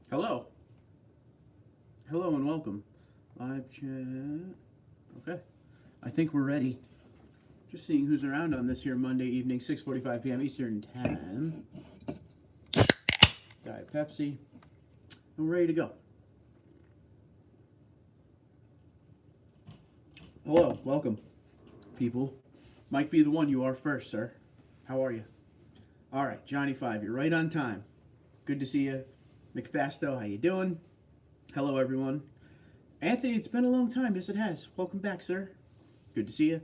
Hello. Hello and welcome. Live chat. Okay. I think we're ready. Just seeing who's around on this here Monday evening, 6:45 p.m. Eastern Time. Diet Pepsi. And we're ready to go. Hello. Welcome, people. Mike be the one. You are first, sir. How are you? All right. Johnny 5. You're right on time. Good to see you. McFasto, how you doing? Hello, everyone. Anthony, it's been a long time. Yes, it has. Welcome back, sir. Good to see you.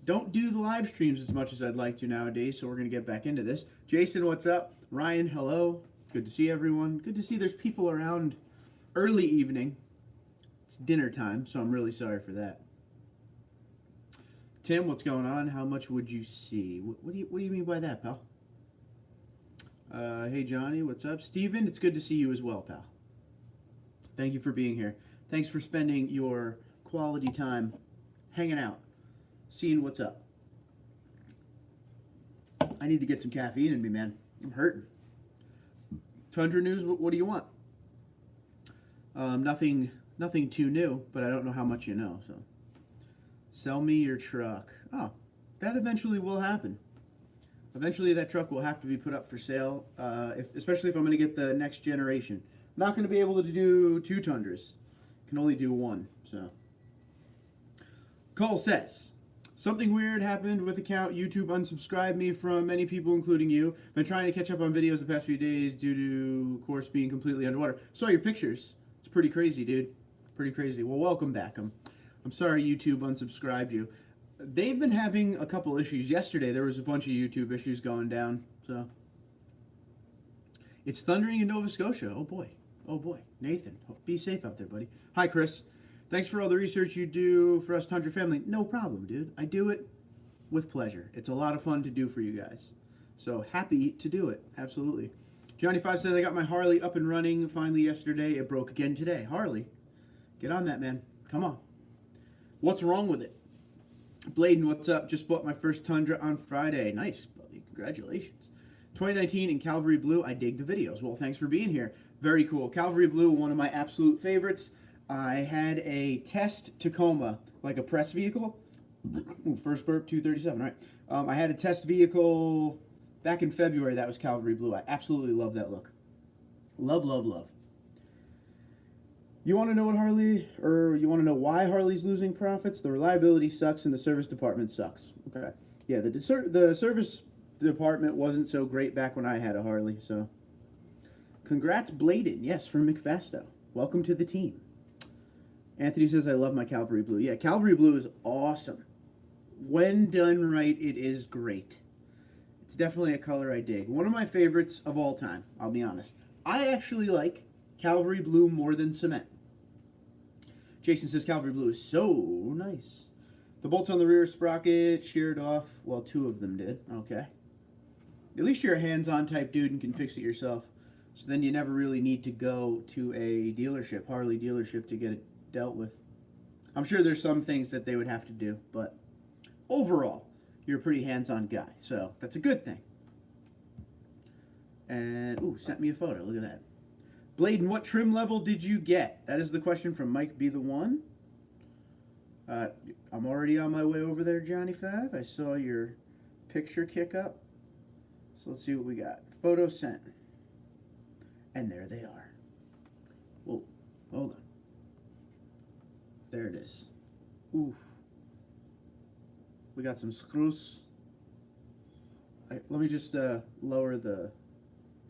Don't do the live streams as much as I'd like to nowadays, so we're going to get back into this. Jason, what's up? Ryan, hello. Good to see everyone. Good to see there's people around early evening. It's dinner time, so I'm really sorry for that. Tim, what's going on? How much would you see? What do you mean by that, pal? Hey, Johnny, what's up? Steven, it's good to see you as well, pal. Thank you for being here. Thanks for spending your quality time hanging out, seeing what's up. I need to get some caffeine in me, man. I'm hurting. Tundra News, what do you want? Nothing too new, but I don't know how much you know, so. Sell me your truck. Oh, that eventually will happen. Eventually that truck will have to be put up for sale, especially if I'm going to get the next generation. I'm not going to be able to do 2 Tundras. Can only do 1, so. Cole says, something weird happened with account. YouTube unsubscribed me from many people, including you. Been trying to catch up on videos the past few days due to course being completely underwater. Saw your pictures. It's pretty crazy, dude. Pretty crazy. Well, welcome back. I'm sorry YouTube unsubscribed you. They've been having a couple issues. Yesterday there was a bunch of YouTube issues going down. So it's thundering in Nova Scotia. Oh boy. Oh boy. Nathan, be safe out there, buddy. Hi, Chris. Thanks for all the research you do for us Tundra family. No problem, dude. I do it with pleasure. It's a lot of fun to do for you guys. So happy to do it. Absolutely. Johnny 5 says, I got my Harley up and running finally yesterday. It broke again today. Harley, get on that, man. Come on. What's wrong with it? Bladen, what's up? Just bought my first Tundra on Friday. Nice, buddy. Congratulations. 2019 in Calvary Blue. I dig the videos. Well, thanks for being here. Very cool. Calvary Blue, one of my absolute favorites. I had a test Tacoma, like a press vehicle. Ooh, first burp, 237. All right. I had a test vehicle back in February. That was Calvary Blue. I absolutely love that look. Love, love, love. You want to know what you want to know why Harley's losing profits? The reliability sucks and the service department sucks. Okay. Yeah, the service department wasn't so great back when I had a Harley, so. Congrats, Bladen. Yes, from McFasto. Welcome to the team. Anthony says, I love my Calvary Blue. Yeah, Calvary Blue is awesome. When done right, it is great. It's definitely a color I dig. One of my favorites of all time, I'll be honest. I actually like Calvary Blue more than cement. Jason says Calvary Blue is so nice. The bolts on the rear sprocket sheared off. Well, 2 of them did. Okay. At least you're a hands-on type dude and can fix it yourself. So then you never really need to go to a dealership, Harley dealership, to get it dealt with. I'm sure there's some things that they would have to do, but overall, you're a pretty hands-on guy. So that's a good thing. And, ooh, sent me a photo. Look at that. Bladen, what trim level did you get? That is the question from Mike Be The One. I'm already on my way over there, Johnny 5. I saw your picture kick up. So let's see what we got. Photo sent. And there they are. Whoa, hold on. There it is. Ooh. We got some screws. Let me just lower the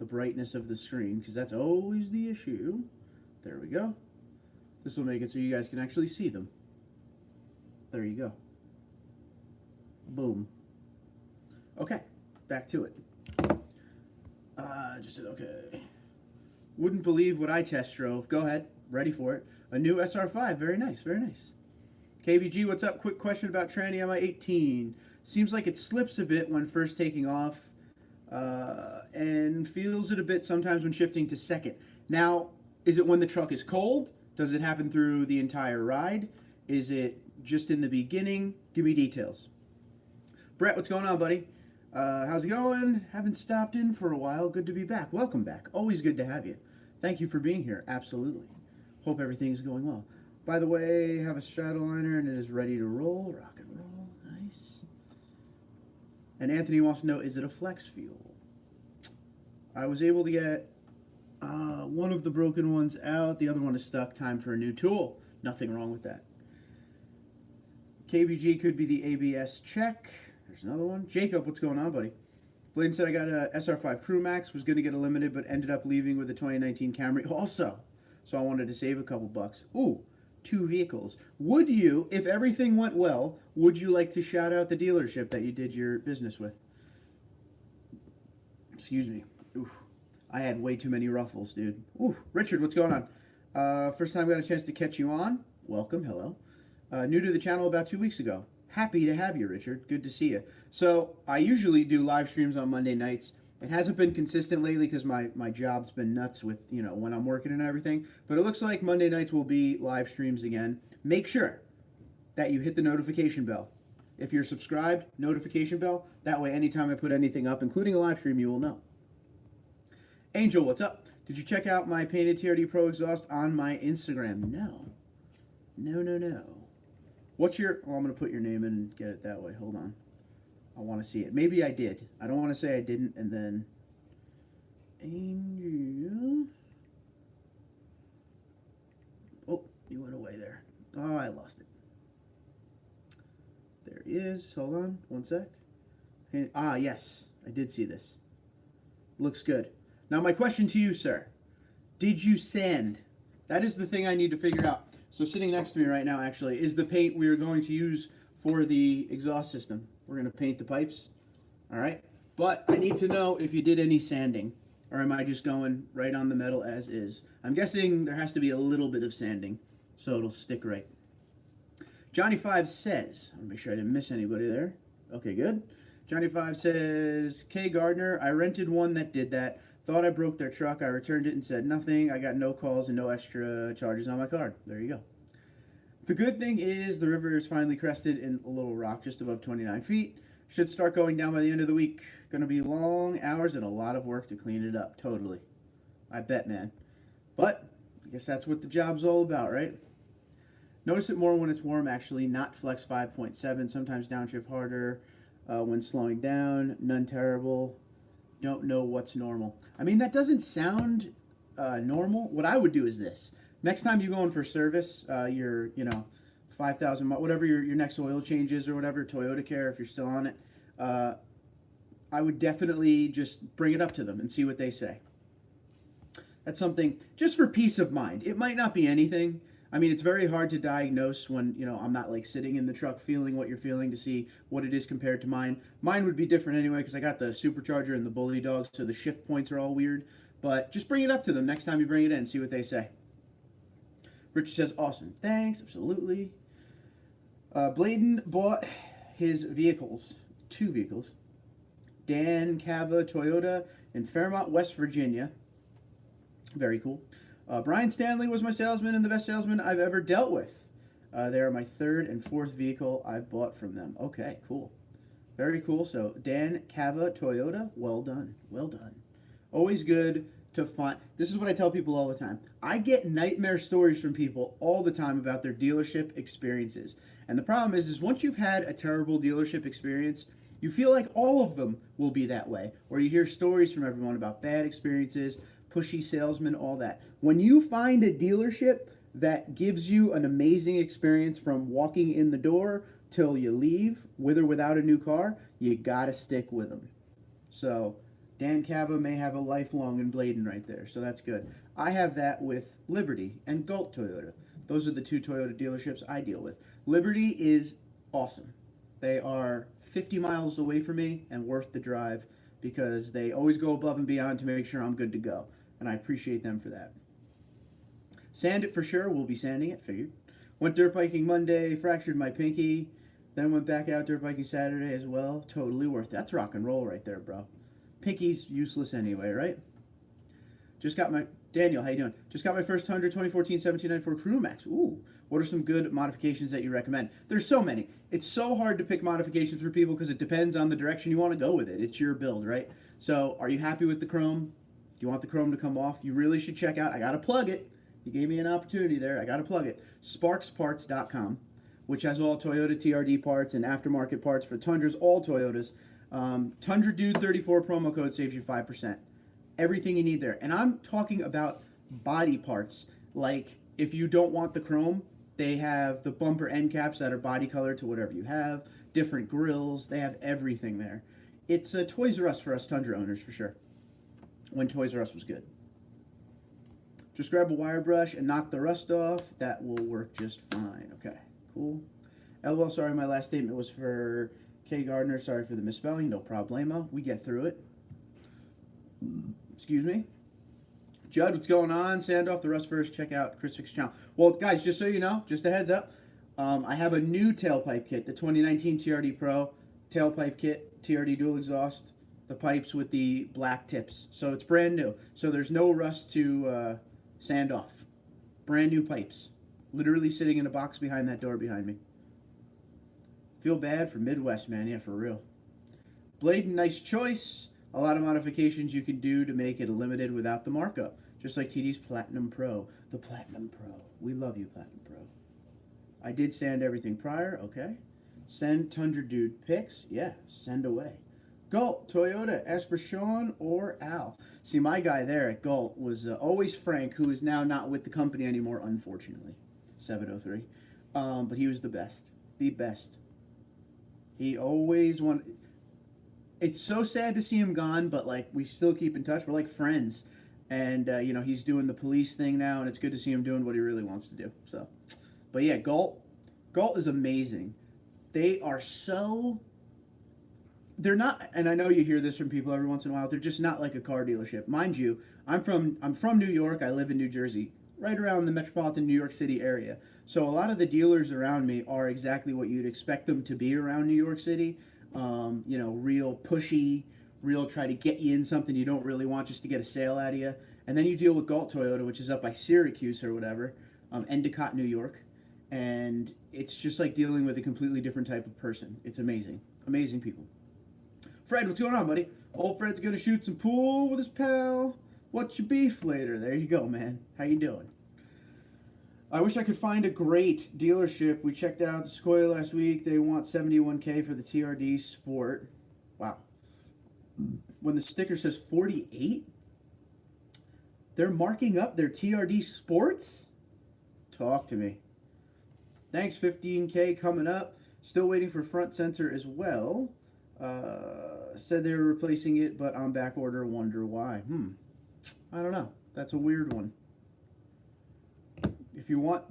brightness of the screen, because that's always the issue. There we go. This will make it so you guys can actually see them. There you go. Boom. Okay, back to it. Just said okay. Wouldn't believe what I test drove. Go ahead, ready for it. A new SR5, very nice, very nice. KBG, what's up? Quick question about tranny on my 18. Seems like it slips a bit when first taking off. And feels it a bit sometimes when shifting to second. Now, is it when the truck is cold? Does it happen through the entire ride? Is it just in the beginning? Give me details. Brett, what's going on, buddy? How's it going? Haven't stopped in for a while. Good to be back. Welcome back. Always good to have you. Thank you for being here. Absolutely. Hope everything's going well. By the way, have a Stratoliner and it is ready to roll. Rock and roll. Nice. And Anthony wants to know, is it a flex fuel? I was able to get one of the broken ones out. The other one is stuck. Time for a new tool. Nothing wrong with that. KBG could be the ABS check. There's another one. Jacob, what's going on, buddy? Blaine said I got a SR5 Crew Max, was going to get a limited, but ended up leaving with a 2019 Camry also. So I wanted to save a couple bucks. Ooh, 2 vehicles. Would you, if everything went well, would you like to shout out the dealership that you did your business with? Excuse me. Oof. I had way too many ruffles, dude. Ooh, Richard, what's going on? First time I got a chance to catch you on. Welcome, hello. New to the channel about 2 weeks ago. Happy to have you, Richard. Good to see you. So I usually do live streams on Monday nights. It hasn't been consistent lately because my job's been nuts with, you know, when I'm working and everything. But it looks like Monday nights will be live streams again. Make sure that you hit the notification bell. If you're subscribed, notification bell. That way, anytime I put anything up, including a live stream, you will know. Angel, what's up? Did you check out my painted TRD Pro exhaust on my Instagram? No. No. What's your... Well, I'm going to put your name in and get it that way. Hold on. I want to see it. Maybe I did. I don't want to say I didn't and then... Angel... Oh, you went away there. Oh, I lost it. There he is. Hold on. One sec. Ah, yes. I did see this. Looks good. Now, my question to you, sir. Did you sand? That is the thing I need to figure out. So sitting next to me right now, actually, is the paint we are going to use for the exhaust system. We're going to paint the pipes. All right. But I need to know if you did any sanding, or am I just going right on the metal as is? I'm guessing there has to be a little bit of sanding so it'll stick right. Johnny5 says, I'll make sure I didn't miss anybody there. Okay, good. Johnny5 says, K Gardner, I rented one that did that. Thought I broke their truck. I returned it and said nothing. I got no calls and no extra charges on my card. There you go. The good thing is the river is finally crested in a little rock just above 29 feet. Should start going down by the end of the week. Going to be long hours and a lot of work to clean it up. Totally. I bet, man. But I guess that's what the job's all about, right? Notice it more when it's warm, actually. Not flex 5.7. Sometimes downshift harder when slowing down. None terrible. Don't know what's normal. I mean, that doesn't sound normal. What I would do is this. Next time you go in for service, your, 5,000, whatever your next oil changes or whatever, Toyota Care, if you're still on it, I would definitely just bring it up to them and see what they say. That's something, just for peace of mind. It might not be anything. I mean, it's very hard to diagnose when, I'm not like sitting in the truck feeling what you're feeling to see what it is compared to mine. Mine would be different anyway because I got the Supercharger and the Bully Dog, so the shift points are all weird. But just bring it up to them next time you bring it in, see what they say. Richard says, awesome. Thanks, absolutely. Bladen bought his vehicles, 2 vehicles. Dan Cava Toyota in Fairmont, West Virginia. Very cool. Brian Stanley was my salesman and the best salesman I've ever dealt with. They are my 3rd and 4th vehicle I've bought from them. Okay, cool. Very cool. So Dan Cava Toyota, well done. Well done. Always good to find. This is what I tell people all the time. I get nightmare stories from people all the time about their dealership experiences. And the problem is once you've had a terrible dealership experience, you feel like all of them will be that way. Or you hear stories from everyone about bad experiences, pushy salesmen, all that. When you find a dealership that gives you an amazing experience from walking in the door till you leave, with or without a new car, you gotta stick with them. So Dan Cava may have a lifelong in Bladen right there, so that's good. I have that with Liberty and Galt Toyota. Those are the 2 Toyota dealerships I deal with. Liberty is awesome. They are 50 miles away from me and worth the drive because they always go above and beyond to make sure I'm good to go. And I appreciate them for that. Sand it for sure. We'll be sanding it, figured. Went dirt biking Monday, fractured my pinky. Then went back out dirt biking Saturday as well. Totally worth it. That's rock and roll right there, bro. Pinky's useless anyway, right? Just got my... Daniel, how you doing? Just got my first Tundra 2014 1794 Crew Max. Ooh. What are some good modifications that you recommend? There's so many. It's so hard to pick modifications for people because it depends on the direction you want to go with it. It's your build, right? So, are you happy with the chrome? Do you want the chrome to come off? You really should check out, I got to plug it. You gave me an opportunity there. I got to plug it. Sparksparts.com, which has all Toyota TRD parts and aftermarket parts for Tundras, all Toyotas. TundraDude34 promo code saves you 5%. Everything you need there. And I'm talking about body parts. Like, if you don't want the chrome, they have the bumper end caps that are body colored to whatever you have, different grills. They have everything there. It's a Toys R Us for us Tundra owners, for sure, when Toys R Us was good. Just grab a wire brush and knock the rust off. That will work just fine. Okay, cool. LOL, sorry, my last statement was for K. Gardner. Sorry for the misspelling. No problemo. We get through it. Excuse me. Judd, what's going on? Sand off the rust first. Check out Chris Fick's channel. Well, guys, just so you know, just a heads up, I have a new tailpipe kit, the 2019 TRD Pro tailpipe kit, TRD dual exhaust, the pipes with the black tips. So it's brand new. So there's no rust to sand off. Brand new pipes. Literally sitting in a box behind that door behind me. Feel bad for Midwest, man. Yeah, for real. Blade, nice choice. A lot of modifications you can do to make it a limited without the markup. Just like TD's Platinum Pro. The Platinum Pro. We love you, Platinum Pro. I did sand everything prior. Okay. Send Tundra Dude pics. Yeah, send away. Galt, Toyota, ask for Sean or Al. See, my guy there at Galt was always Frank, who is now not with the company anymore, unfortunately. 703. But he was the best. The best. He always wanted... It's so sad to see him gone, but like we still keep in touch. We're like friends, and you know, he's doing the police thing now, and it's good to see him doing what he really wants to do. So, but yeah, Galt is amazing. They are so. They're not, and I know you hear this from people every once in a while. They're just not like a car dealership, mind you. I'm from New York. I live in New Jersey, right around the metropolitan New York City area. So a lot of the dealers around me are exactly what you'd expect them to be around New York City. You know, real pushy, real try to get you in something you don't really want just to get a sale out of you. And then you deal with Galt Toyota, which is up by Syracuse or whatever, Endicott, New York. And it's just like dealing with a completely different type of person. It's amazing. Amazing people. Fred, what's going on, buddy? Old Fred's going to shoot some pool with his pal. What's your beef later? There you go, man. How you doing? I wish I could find a great dealership. We checked out the Sequoia last week. They want $71K for the TRD Sport. Wow. When the sticker says 48, they're marking up their TRD Sports? Talk to me. Thanks, 15K coming up. Still waiting for front sensor as well. Said they were replacing it, but on back order. Wonder why. I don't know. That's a weird one. If you want,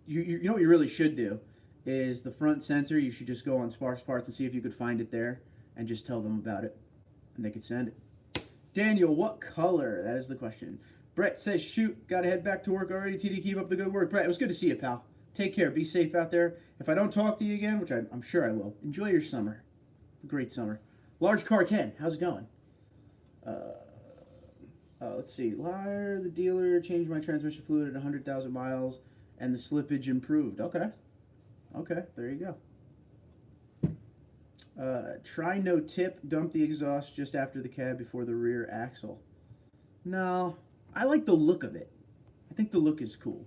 you know what you really should do is the front sensor. You should just go on Sparks Parts and see if you could find it there and just tell them about it and they could send it. Daniel, what color? That is the question. Brett says, shoot, gotta head back to work already. TD, keep up the good work. Brett, it was good to see you, pal. Take care. Be safe out there. If I don't talk to you again, which I'm sure I will, enjoy your summer. Great summer. Large Car Ken, how's it going? Let's see. Liar, the dealer changed my transmission fluid at 100,000 miles, and the slippage improved. Okay. Okay, there you go. Try no tip. Dump the exhaust just after the cab before the rear axle. No, I like the look of it. I think the look is cool.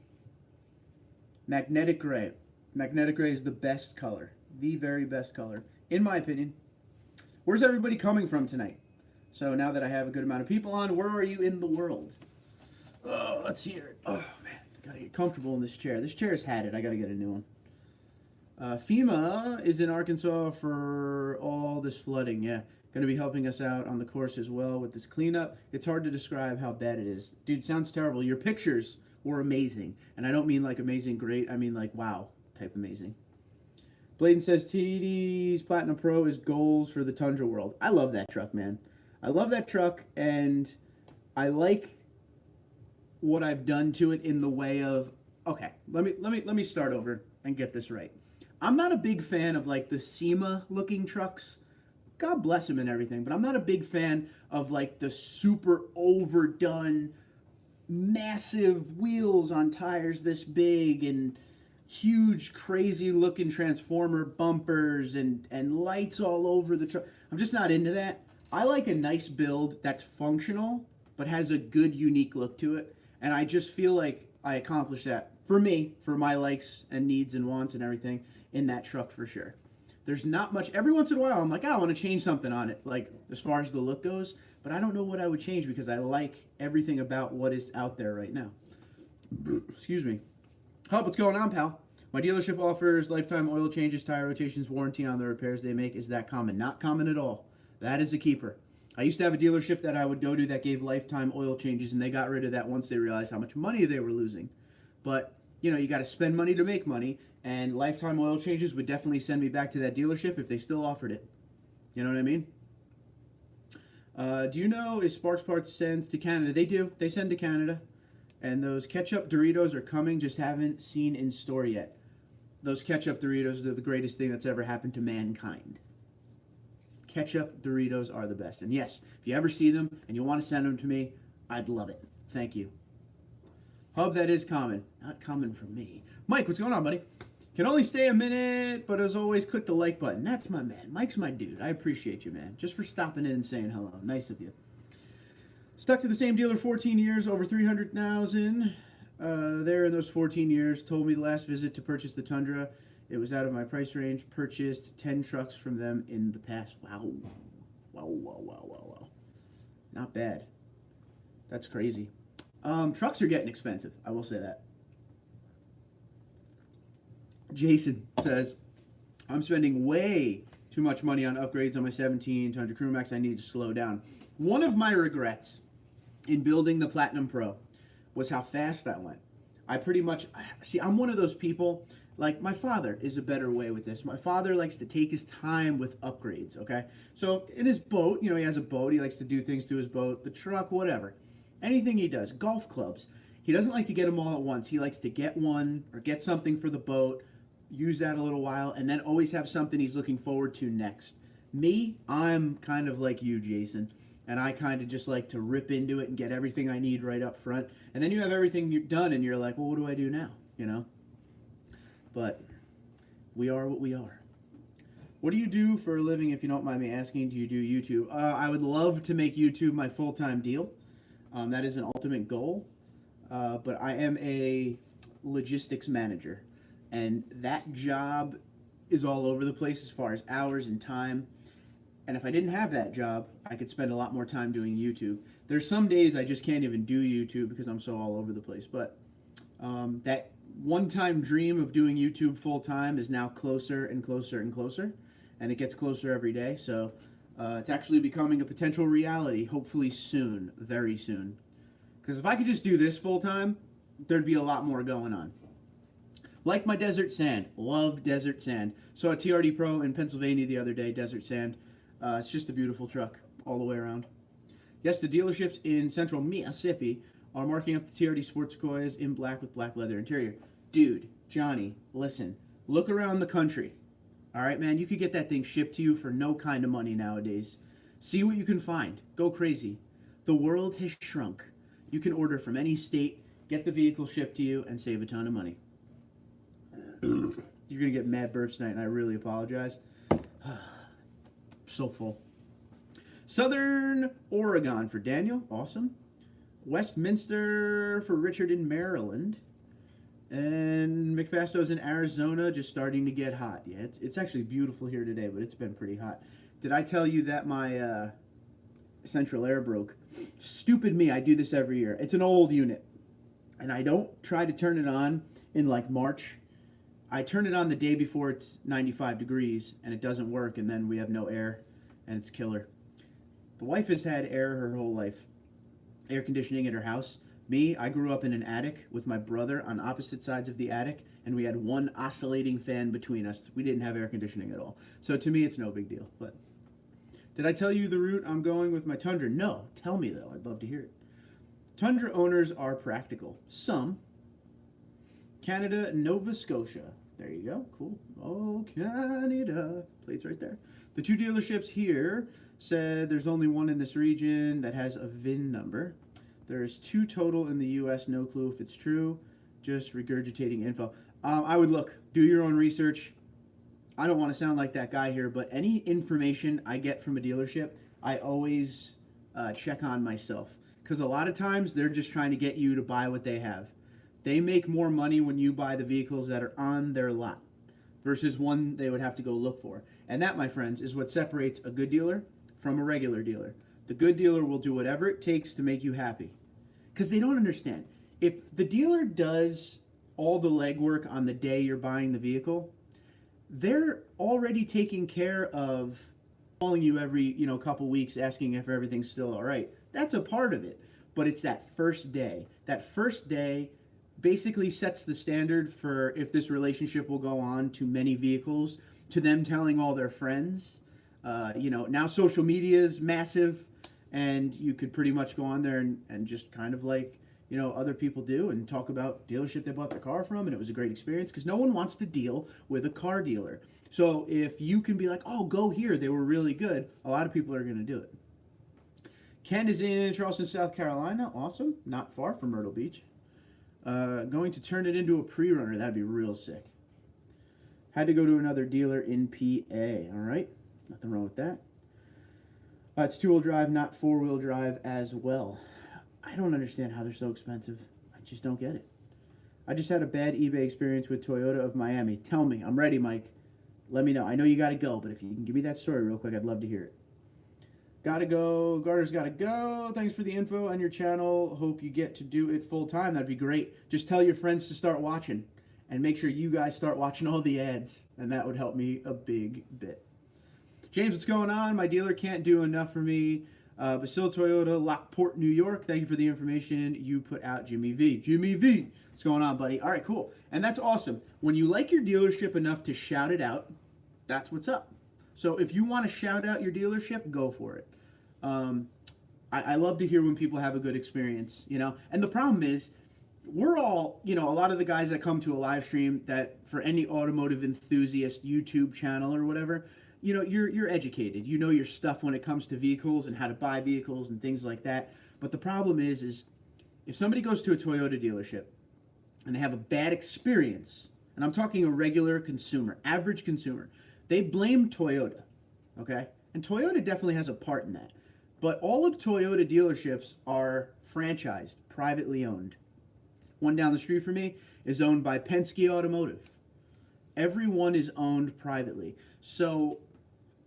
Magnetic gray. Magnetic gray is the best color. The very best color, in my opinion. Where's everybody coming from tonight? So now that I have a good amount of people on, where are you in the world? Oh, let's hear it. Oh, man. Gotta get comfortable in this chair. This chair's had it. I gotta get a new one. FEMA is in Arkansas for all this flooding. Yeah. Going to be helping us out on the course as well with this cleanup. It's hard to describe how bad it is. Dude, sounds terrible. Your pictures were amazing. And I don't mean like amazing great. I mean like wow type amazing. Bladen says TD's Platinum Pro is goals for the Tundra world. I love that truck, man. I love that truck, and I like what I've done to it in the way of, okay, let me start over and get this right. I'm not a big fan of like the SEMA looking trucks. God bless them and everything, but I'm not a big fan of like the super overdone, massive wheels on tires this big and huge, crazy looking transformer bumpers and lights all over the truck. I'm just not into that. I like a nice build that's functional but has a good, unique look to it. And I just feel like I accomplished that for me, for my likes and needs and wants and everything in that truck for sure. There's not much. Every once in a while, I'm like, I want to change something on it, like as far as the look goes, but I don't know what I would change because I like everything about what is out there right now. Excuse me. Hub, what's going on, pal? My dealership offers lifetime oil changes, tire rotations, warranty on the repairs they make. Is that common? Not common at all. That is a keeper. I used to have a dealership that I would go to that gave lifetime oil changes, and they got rid of that once they realized how much money they were losing. But, you know, you got to spend money to make money, and lifetime oil changes would definitely send me back to that dealership if they still offered it. You know what I mean? Do you know if Sparks Parts sends to Canada? They do. They send to Canada. And those ketchup Doritos are coming, just haven't seen in store yet. Those ketchup Doritos are the greatest thing that's ever happened to mankind. Ketchup Doritos are the best. And yes, if you ever see them and you want to send them to me, I'd love it. Thank you. Hub, that is common. Not common for me. Mike, what's going on, buddy? Can only stay a minute, but as always, click the like button. That's my man. Mike's my dude. I appreciate you, man. Just for stopping in and saying hello. Nice of you. Stuck to the same dealer 14 years, over 300,000. There in those 14 years, told me the last visit to purchase the Tundra, it was out of my price range. Purchased 10 trucks from them in the past. Wow. Wow. Not bad. That's crazy. Trucks are getting expensive. I will say that. Jason says, I'm spending way too much money on upgrades on my 17 Tundra Crew Max. I need to slow down. One of my regrets in building the Platinum Pro was how fast that went. I pretty much, see, I'm one of those people, like my father is a better way with this. My father likes to take his time with upgrades, okay? So in his boat, you know, he has a boat. He likes to do things to his boat, the truck, whatever. Anything he does, golf clubs. He doesn't like to get them all at once. He likes to get one or get something for the boat, use that a little while, and then always have something he's looking forward to next. Me, I'm kind of like you, Jason. And I kind of just like to rip into it and get everything I need right up front. And then you have everything done and you're like, well, what do I do now? You know? But we are what we are. What do you do for a living, if you don't mind me asking? Do you do YouTube? I would love to make YouTube my full-time deal. That is an ultimate goal. But I am a logistics manager. And that job is all over the place as far as hours and time. And if I didn't have that job, I could spend a lot more time doing YouTube. There's some days I just can't even do YouTube because I'm so all over the place. But that one-time dream of doing YouTube full-time is now closer and closer and closer. And it gets closer every day. So it's actually becoming a potential reality, hopefully soon, very soon. Because if I could just do this full-time, there'd be a lot more going on. Like my desert sand. Love desert sand. Saw a TRD Pro in Pennsylvania the other day, desert sand. It's just a beautiful truck all the way around. Yes, the dealerships in central Mississippi are marking up the TRD Sports Coys in black with black leather interior. Dude, Johnny, listen. Look around the country. All right, man, you could get that thing shipped to you for no kind of money nowadays. See what you can find. Go crazy. The world has shrunk. You can order from any state, get the vehicle shipped to you, and save a ton of money. You're going to get mad burps tonight, and I really apologize. So full. Southern Oregon for Daniel. Awesome. Westminster for Richard in Maryland. And McFasto's in Arizona, just starting to get hot. Yeah, it's actually beautiful here today, but it's been pretty hot. Did I tell you that my central air broke? Stupid me, I do this every year. It's an old unit. And I don't try to turn it on in like March. I turn it on the day before it's 95 degrees and it doesn't work, and then we have no air and it's killer. The wife has had air her whole life, air conditioning at her house. Me, I grew up in an attic with my brother on opposite sides of the attic, and we had one oscillating fan between us. We didn't have air conditioning at all. So to me, it's no big deal. But did I tell you the route I'm going with my Tundra? No. Tell me, though. I'd love to hear it. Tundra owners are practical. Some. Canada, Nova Scotia. There you go. Cool. Oh, Canada. Plates right there. The two dealerships here said there's only one in this region that has a VIN number. There's 2 total in the U.S. No clue if it's true. Just regurgitating info. I would look. Do your own research. I don't want to sound like that guy here, but any information I get from a dealership, I always check on myself. Because a lot of times they're just trying to get you to buy what they have. They make more money when you buy the vehicles that are on their lot versus one they would have to go look for. And that, my friends, is what separates a good dealer from a regular dealer. The good dealer will do whatever it takes to make you happy. Because they don't understand. If the dealer does all the legwork on the day you're buying the vehicle, they're already taking care of calling you every couple weeks asking if everything's still all right. That's a part of it. But it's that first day. That first day basically sets the standard for if this relationship will go on to many vehicles, to them telling all their friends. Now social media is massive, and you could pretty much go on there and just kind of like, other people do and talk about dealership they bought their car from, and it was a great experience, because no one wants to deal with a car dealer. So if you can be like, oh, go here, they were really good, a lot of people are going to do it. Ken is in Charleston, South Carolina. Awesome. Not far from Myrtle Beach. Going to turn it into a pre-runner. That'd be real sick. Had to go to another dealer in PA. All right. Nothing wrong with that. It's two-wheel drive, not four-wheel drive as well. I don't understand how they're so expensive. I just don't get it. I just had a bad eBay experience with Toyota of Miami. Tell me. I'm ready, Mike. Let me know. I know you got to go, but if you can give me that story real quick, I'd love to hear it. Gotta go. Garter's gotta go. Thanks for the info on your channel. Hope you get to do it full time. That'd be great. Just tell your friends to start watching, and make sure you guys start watching all the ads, and that would help me a big bit. James, what's going on? My dealer can't do enough for me. Basil Toyota, Lockport, New York. Thank you for the information you put out, Jimmy V. Jimmy V, what's going on, buddy? All right, cool. And that's awesome. When you like your dealership enough to shout it out, that's what's up. So if you want to shout out your dealership, go for it. I love to hear when people have a good experience, And the problem is, we're all, a lot of the guys that come to a live stream, that for any automotive enthusiast YouTube channel or whatever, you're educated. You know your stuff when it comes to vehicles and how to buy vehicles and things like that. But the problem is if somebody goes to a Toyota dealership and they have a bad experience, and I'm talking a regular consumer, average consumer, they blame Toyota, okay? And Toyota definitely has a part in that. But all of Toyota dealerships are franchised, privately owned. One down the street from me is owned by Penske Automotive. Everyone is owned privately. So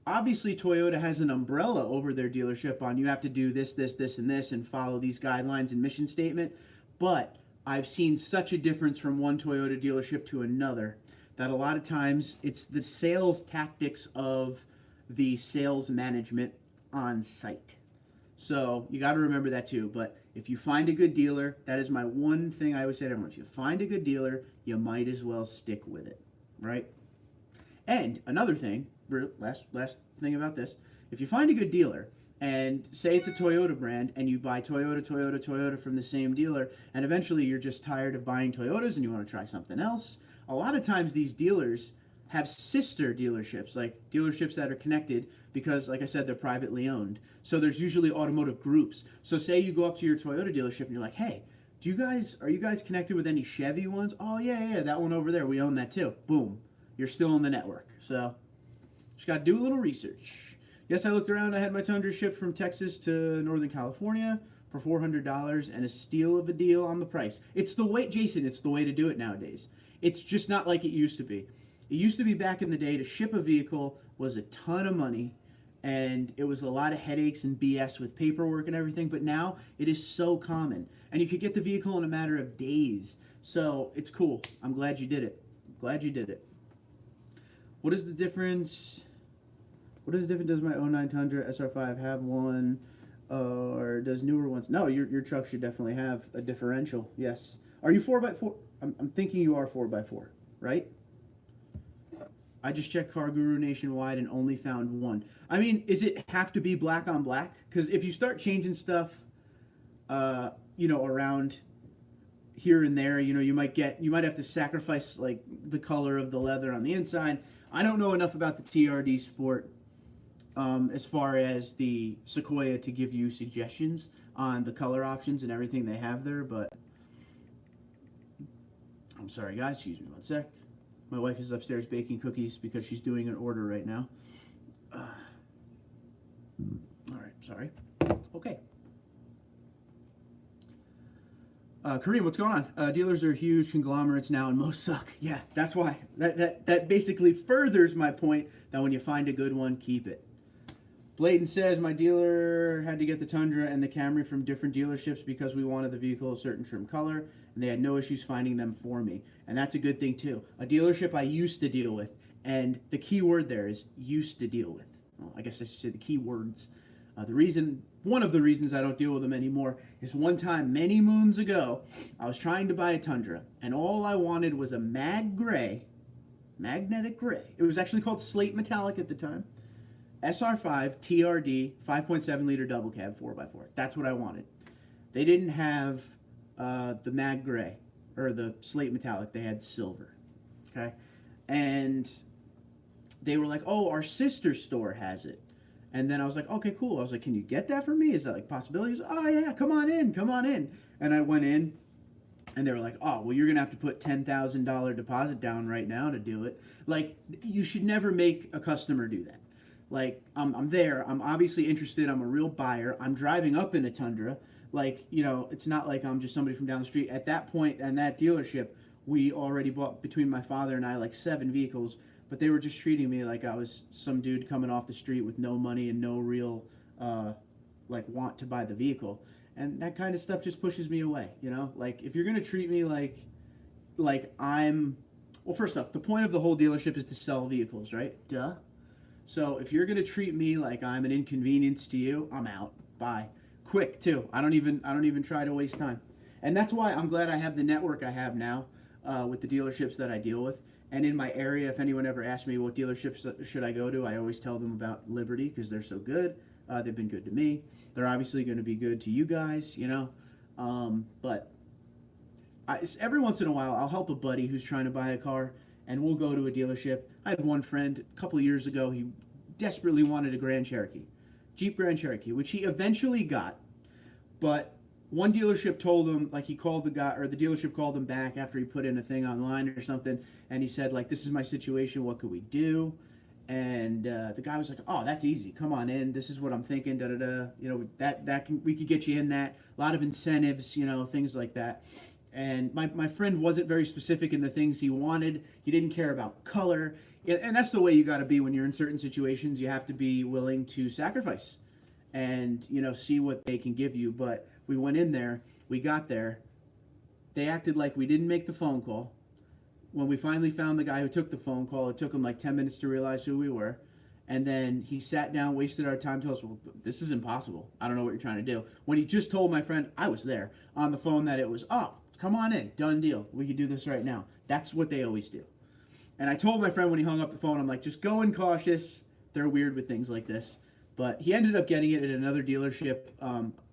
obviously Toyota has an umbrella over their dealership on you have to do this, this, this, and this, and follow these guidelines and mission statement. But I've seen such a difference from one Toyota dealership to another that a lot of times it's the sales tactics of the sales management on site. So you got to remember that too. But if you find a good dealer, that is my one thing I always say to everyone. If you find a good dealer, you might as well stick with it, right? And another thing, last thing about this, if you find a good dealer, and say it's a Toyota brand, and you buy Toyota from the same dealer, and eventually you're just tired of buying Toyotas and you want to try something else, a lot of times these dealers have sister dealerships, like dealerships that are connected because, like I said, they're privately owned. So there's usually automotive groups. So say you go up to your Toyota dealership and you're like, hey, are you guys connected with any Chevy ones? Oh, yeah, that one over there, we own that too. Boom, you're still in the network. So just got to do a little research. Yes, I looked around. I had my Tundra shipped from Texas to Northern California for $400 and a steal of a deal on the price. It's the way, Jason, it's the way to do it nowadays. It's just not like it used to be. It used to be back in the day to ship a vehicle was a ton of money, and it was a lot of headaches and BS with paperwork and everything, but now it is so common. And you could get the vehicle in a matter of days. So it's cool. I'm glad you did it. Glad you did it. What is the difference? Does my 09 Tundra SR5 have one, or does newer ones? No, your truck should definitely have a differential, yes. Are you 4x4? I'm thinking you are 4x4, right? I just checked Car Guru nationwide and only found one. I mean, does it have to be black on black? Because if you start changing stuff, around here and there, you might have to sacrifice like the color of the leather on the inside. I don't know enough about the TRD Sport as far as the Sequoia to give you suggestions on the color options and everything they have there, but I'm sorry guys, excuse me one sec. My wife is upstairs baking cookies because she's doing an order right now. All right, sorry. Okay. Kareem, what's going on? Dealers are huge conglomerates now, and most suck. Yeah, that's why. That basically furthers my point that when you find a good one, keep it. Bladen says, my dealer had to get the Tundra and the Camry from different dealerships because we wanted the vehicle a certain trim color, and they had no issues finding them for me. And that's a good thing, too. A dealership I used to deal with, and the key word there is used to deal with. Well, I guess I should say the key words. One of the reasons I don't deal with them anymore is one time, many moons ago, I was trying to buy a Tundra, and all I wanted was a magnetic gray. It was actually called Slate Metallic at the time. SR5 TRD 5.7 liter double cab 4x4. That's what I wanted. They didn't have the mag gray or the slate metallic. They had silver. Okay, and they were like, "Oh, our sister store has it." And then I was like, "Okay, cool." I was like, "Can you get that for me? Is that like possibilities?" "Oh yeah, come on in, come on in." And I went in, and they were like, "Oh, well, you're gonna have to put $10,000 deposit down right now to do it." Like, you should never make a customer do that. Like, I'm there. I'm obviously interested. I'm a real buyer. I'm driving up in a Tundra. Like, you know, it's not like I'm just somebody from down the street. At that point, and that dealership, we already bought, between my father and I, like 7 vehicles. But they were just treating me like I was some dude coming off the street with no money and no real, like, want to buy the vehicle. And that kind of stuff just pushes me away, you know? Like, if you're going to treat me like I'm... Well, first off, the point of the whole dealership is to sell vehicles, right? Duh. So if you're gonna treat me like I'm an inconvenience to you, I'm out. Bye. Quick too. I don't even try to waste time. And that's why I'm glad I have the network I have now with the dealerships that I deal with. And in my area, if anyone ever asks me what dealerships should I go to, I always tell them about Liberty because they're so good. They've been good to me. They're obviously going to be good to you guys, you know. But every once in a while, I'll help a buddy who's trying to buy a car, and we'll go to a dealership. I had one friend a couple of years ago. He desperately wanted a Grand Cherokee, Jeep Grand Cherokee, which he eventually got. But one dealership told him, like, he called the guy, or the dealership called him back after he put in a thing online or something, and he said, like, "This is my situation. What could we do?" And the guy was like, "Oh, that's easy. Come on in. This is what I'm thinking. Da da da. You know, we could get you in that. A lot of incentives. You know, things like that." And my friend wasn't very specific in the things he wanted. He didn't care about color. And that's the way you got to be when you're in certain situations. You have to be willing to sacrifice and, you know, see what they can give you. But we went in there. We got there. They acted like we didn't make the phone call. When we finally found the guy who took the phone call, it took him like 10 minutes to realize who we were. And then he sat down, wasted our time, told us, "Well, this is impossible. I don't know what you're trying to do." When he just told my friend, I was there, on the phone, that it was, "Oh, come on in, done deal. We can do this right now." That's what they always do. And I told my friend when he hung up the phone, I'm like, just go in cautious. They're weird with things like this. But he ended up getting it at another dealership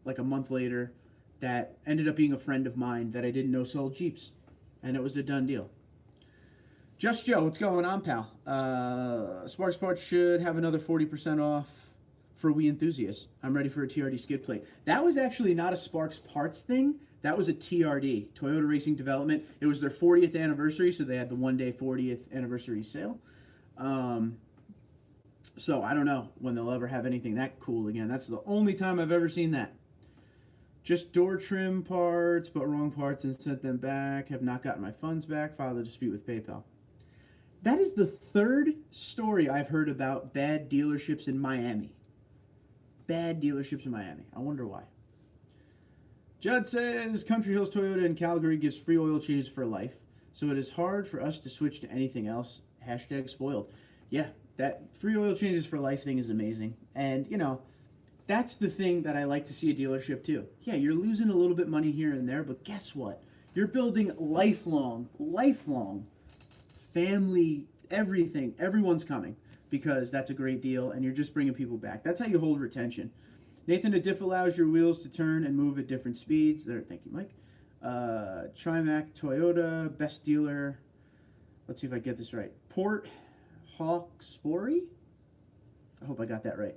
like a month later that ended up being a friend of mine that I didn't know sold Jeeps. And it was a done deal. Just Joe, what's going on, pal? Sparks Parts should have another 40% off for we enthusiasts. I'm ready for a TRD skid plate. That was actually not a Sparks Parts thing. That was a TRD, Toyota Racing Development. It was their 40th anniversary, so they had the one-day 40th anniversary sale. So I don't know when they'll ever have anything that cool again. That's the only time I've ever seen that. Just door trim parts, but wrong parts and sent them back. Have not gotten my funds back. Filed a dispute with PayPal. That is the third story I've heard about bad dealerships in Miami. Bad dealerships in Miami. I wonder why. Judd says, Country Hills Toyota in Calgary gives free oil changes for life, so it is hard for us to switch to anything else. Hashtag spoiled. Yeah, that free oil changes for life thing is amazing. And, you know, that's the thing that I like to see a dealership too. Yeah, you're losing a little bit money here and there, but guess what? You're building lifelong family, everything. Everyone's coming because that's a great deal, and you're just bringing people back. That's how you hold retention. Nathan, a diff allows your wheels to turn and move at different speeds. There, thank you, Mike. Trimac Toyota, best dealer. Let's see if I get this right. Port Hawkesbury? I hope I got that right.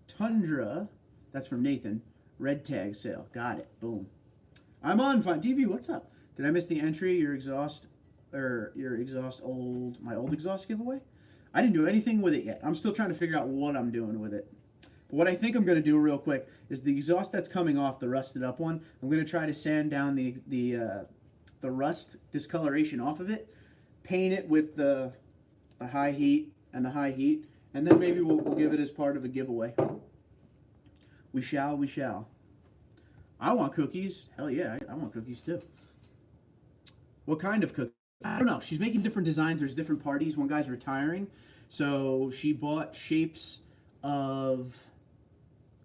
Tundra, that's from Nathan. Red tag sale. Got it. Boom. I'm on fine. DV, what's up? Did I miss the entry? My old exhaust giveaway? I didn't do anything with it yet. I'm still trying to figure out what I'm doing with it. But what I think I'm going to do real quick is the exhaust that's coming off, the rusted up one, I'm going to try to sand down the rust discoloration off of it, paint it with the high heat and the high heat, and then maybe we'll give it as part of a giveaway. We shall, we shall. I want cookies. Hell yeah, I want cookies too. What kind of cookies? I don't know. She's making different designs. There's different parties. One guy's retiring, so she bought shapes of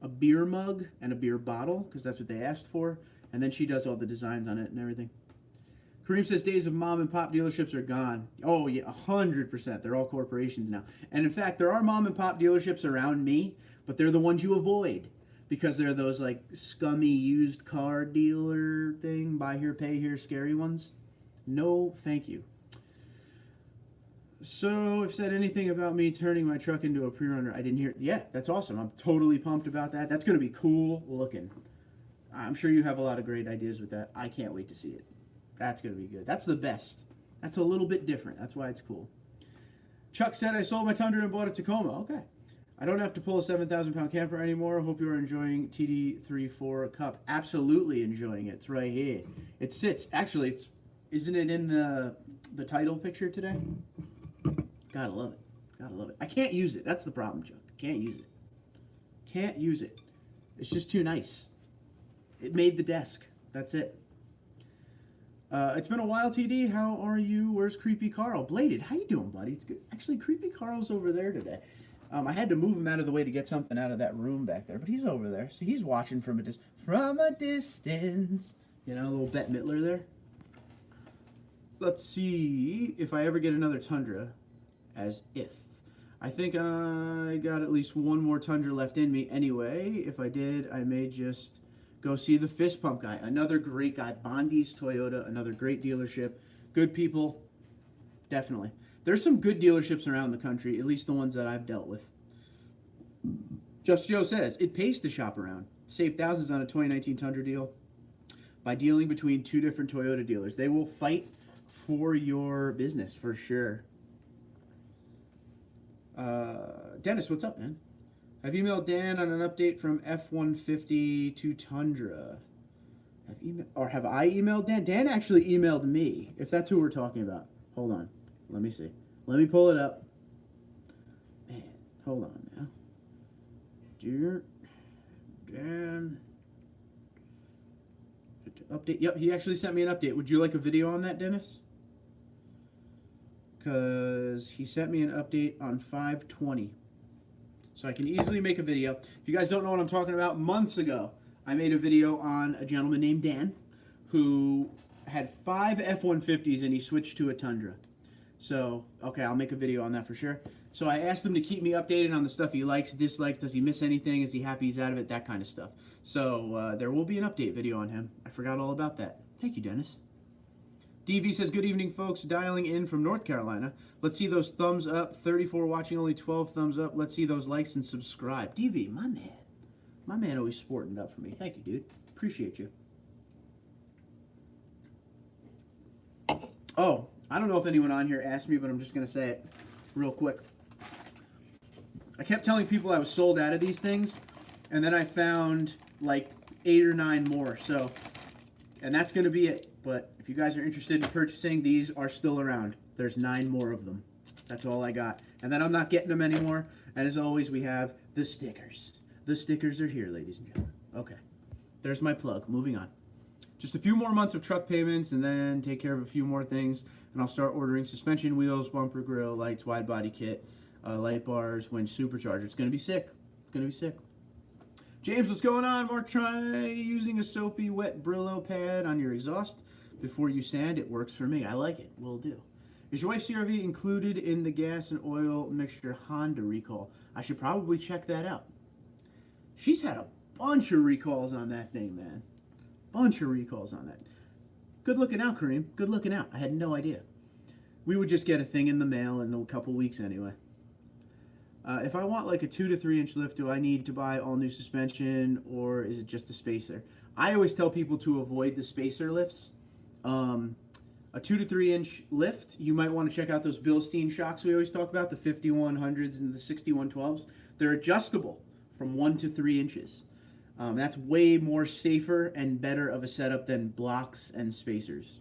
a beer mug and a beer bottle because that's what they asked for, and then she does all the designs on it and everything. Kareem says days of mom and pop dealerships are gone. Oh yeah, 100%. They're all corporations now. And in fact, there are mom and pop dealerships around me, but they're the ones you avoid because they're those like scummy used car dealer thing, buy here, pay here, scary ones. No, thank you. So, if said anything about me turning my truck into a pre-runner, I didn't hear. Yeah, that's awesome. I'm totally pumped about that. That's going to be cool looking. I'm sure you have a lot of great ideas with that. I can't wait to see it. That's going to be good. That's the best. That's a little bit different. That's why it's cool. Chuck said, I sold my Tundra and bought a Tacoma. Okay. I don't have to pull a 7,000-pound camper anymore. Hope you're enjoying TD34 Cup. Absolutely enjoying it. It's right here. It sits. Actually, isn't it in the title picture today? Gotta love it. Gotta love it. I can't use it. That's the problem, Chuck. I can't use it. Can't use it. It's just too nice. It made the desk. That's it. It's been a while, TD. How are you? Where's Creepy Carl? Bladed. How you doing, buddy? It's good. Actually, Creepy Carl's over there today. I had to move him out of the way to get something out of that room back there, but he's over there. See, he's watching from a distance. You know, a little Bette Midler there. Let's see if I ever get another Tundra, as if. I think I got at least one more Tundra left in me anyway. If I did, I may just go see the Fist Pump guy. Another great guy. Bondi's Toyota, another great dealership. Good people. Definitely. There's some good dealerships around the country, at least the ones that I've dealt with. Just Joe says, it pays to shop around. Save thousands on a 2019 Tundra deal by dealing between two different Toyota dealers. They will fight for your business, for sure. Dennis, what's up, man? I've emailed Dan on an update from F-150 to Tundra. Have I emailed Dan? Dan actually emailed me, if that's who we're talking about. Hold on. Let me see. Let me pull it up. Man, hold on now. Dear Dan. Update. Yep, he actually sent me an update. Would you like a video on that, Dennis? Because he sent me an update on 5/20. So I can easily make a video. If you guys don't know what I'm talking about, months ago, I made a video on a gentleman named Dan who had 5 F-150s and he switched to a Tundra. So, okay, I'll make a video on that for sure. So I asked him to keep me updated on the stuff he likes, dislikes, does he miss anything, is he happy he's out of it, that kind of stuff. So there will be an update video on him. I forgot all about that. Thank you, Dennis. DV says, good evening, folks. Dialing in from North Carolina. Let's see those thumbs up. 34 watching, only 12 thumbs up. Let's see those likes and subscribe. DV, my man. My man always sporting up for me. Thank you, dude. Appreciate you. Oh, I don't know if anyone on here asked me, but I'm just going to say it real quick. I kept telling people I was sold out of these things, and then I found like 8 or 9 more. So, and that's going to be it. But if you guys are interested in purchasing, these are still around. There's 9 more of them. That's all I got. And then I'm not getting them anymore. And as always, we have the stickers. The stickers are here, ladies and gentlemen. Okay. There's my plug. Moving on. Just a few more months of truck payments and then take care of a few more things. And I'll start ordering suspension, wheels, bumper grill, lights, wide body kit, light bars, winch, supercharger. It's going to be sick. It's going to be sick. James, what's going on? Mark, try using a soapy, wet Brillo pad on your exhaust before you sand. It works for me. I like it. Will do. Is your wife's CRV included in the gas and oil mixture Honda recall? I should probably check that out. She's had a bunch of recalls on that thing, man. Bunch of recalls on that. Good looking out, Kareem. Good looking out. I had no idea. We would just get a thing in the mail in a couple weeks anyway. If I want like a 2 to 3 inch lift, do I need to buy all new suspension or is it just a spacer? I always tell people to avoid the spacer lifts. A 2 to 3 inch lift, you might want to check out those Bilstein shocks we always talk about, the 5100s and the 6112s. They're adjustable from 1 to 3 inches. That's way more safer and better of a setup than blocks and spacers.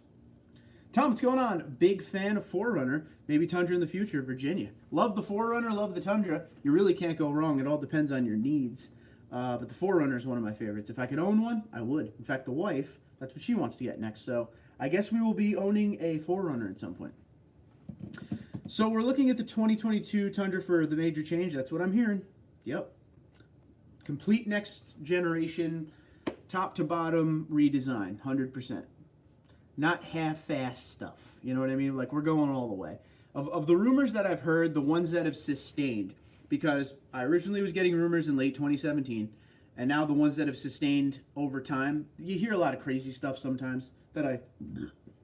Tom, what's going on? Big fan of Forerunner. Maybe Tundra in the future, Virginia. Love the Forerunner, love the Tundra. You really can't go wrong. It all depends on your needs. But the Forerunner is one of my favorites. If I could own one, I would. In fact, the wife, that's what she wants to get next. So I guess we will be owning a Forerunner at some point. So we're looking at the 2022 Tundra for the major change. That's what I'm hearing. Yep. Complete next generation, top to bottom redesign, 100%. Not half-assed stuff. You know what I mean? Like, we're going all the way. Of the rumors that I've heard, the ones that have sustained, because I originally was getting rumors in late 2017, and now the ones that have sustained over time, you hear a lot of crazy stuff sometimes that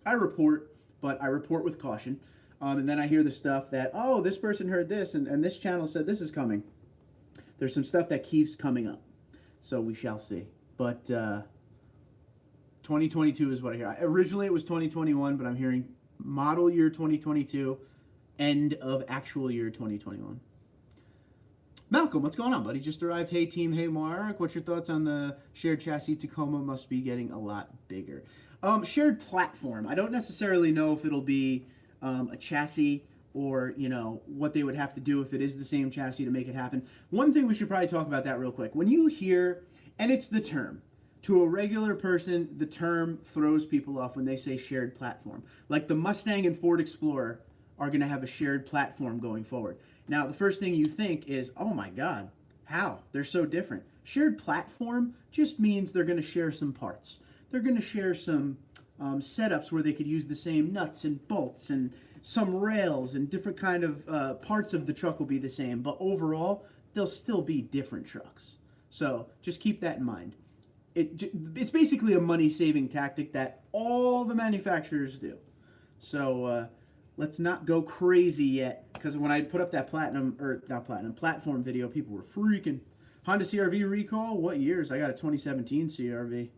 I report, but I report with caution. And then I hear the stuff that, oh, this person heard this, and this channel said this is coming. There's some stuff that keeps coming up. So we shall see. But 2022 is what I hear. Originally it was 2021, but I'm hearing model year 2022, end of actual year 2021. Malcolm, what's going on, buddy? Just arrived. Hey, team. Hey, Mark. What's your thoughts on the shared chassis? Tacoma must be getting a lot bigger. Shared platform. I don't necessarily know if it'll be a chassis or, you know, what they would have to do if it is the same chassis to make it happen. One thing we should probably talk about that real quick. When you hear, and it's the term, to a regular person, the term throws people off when they say shared platform. Like the Mustang and Ford Explorer are going to have a shared platform going forward. Now, the first thing you think is, oh my God, how? They're so different. Shared platform just means they're going to share some parts. They're going to share some setups where they could use the same nuts and bolts and some rails, and different kind of parts of the truck will be the same, but overall, they'll still be different trucks. So just keep that in mind. It's basically a money-saving tactic that all the manufacturers do. So let's not go crazy yet, because when I put up that platform video, people were freaking. Honda CRV recall? What years? I got a 2017 CRV.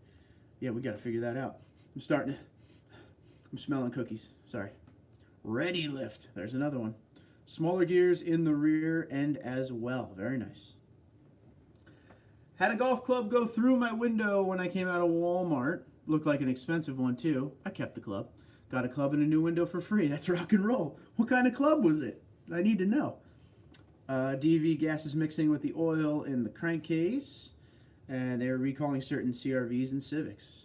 Yeah, we got to figure that out. I'm smelling cookies. Sorry. Ready lift. There's another one. Smaller gears in the rear end as well. Very nice. Had a golf club go through my window when I came out of Walmart. Looked like an expensive one too. I kept the club. Got a club and a new window for free. That's rock and roll. What kind of club was it? I need to know. DV gas is mixing with the oil in the crankcase. And they're recalling certain CRVs and Civics.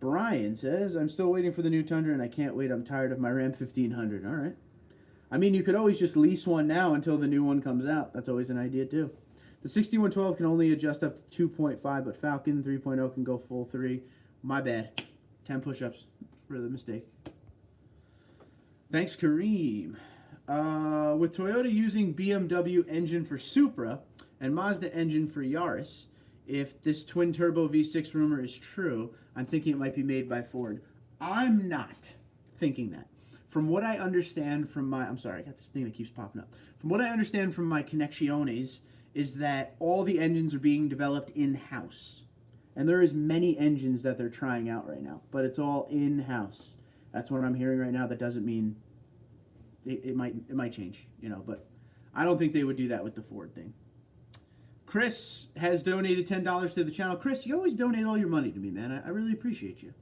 Brian says, I'm still waiting for the new Tundra and I can't wait. I'm tired of my Ram 1500. All right. I mean, you could always just lease one now until the new one comes out. That's always an idea too. The 6112 can only adjust up to 2.5, but Falcon 3.0 can go full 3. My bad. 10 push-ups for the mistake. Thanks, Kareem. With Toyota using BMW engine for Supra and Mazda engine for Yaris, if this twin-turbo V6 rumor is true, I'm thinking it might be made by Ford. I'm not thinking that. From what I understand from my... I'm sorry, I got this thing that keeps popping up. From what I understand from my connecciones is that all the engines are being developed in-house. And there is many engines that they're trying out right now, but it's all in-house. That's what I'm hearing right now. That doesn't mean... It might change, you know, but I don't think they would do that with the Ford thing. Chris has donated $10 to the channel. Chris, you always donate all your money to me, man. I really appreciate you.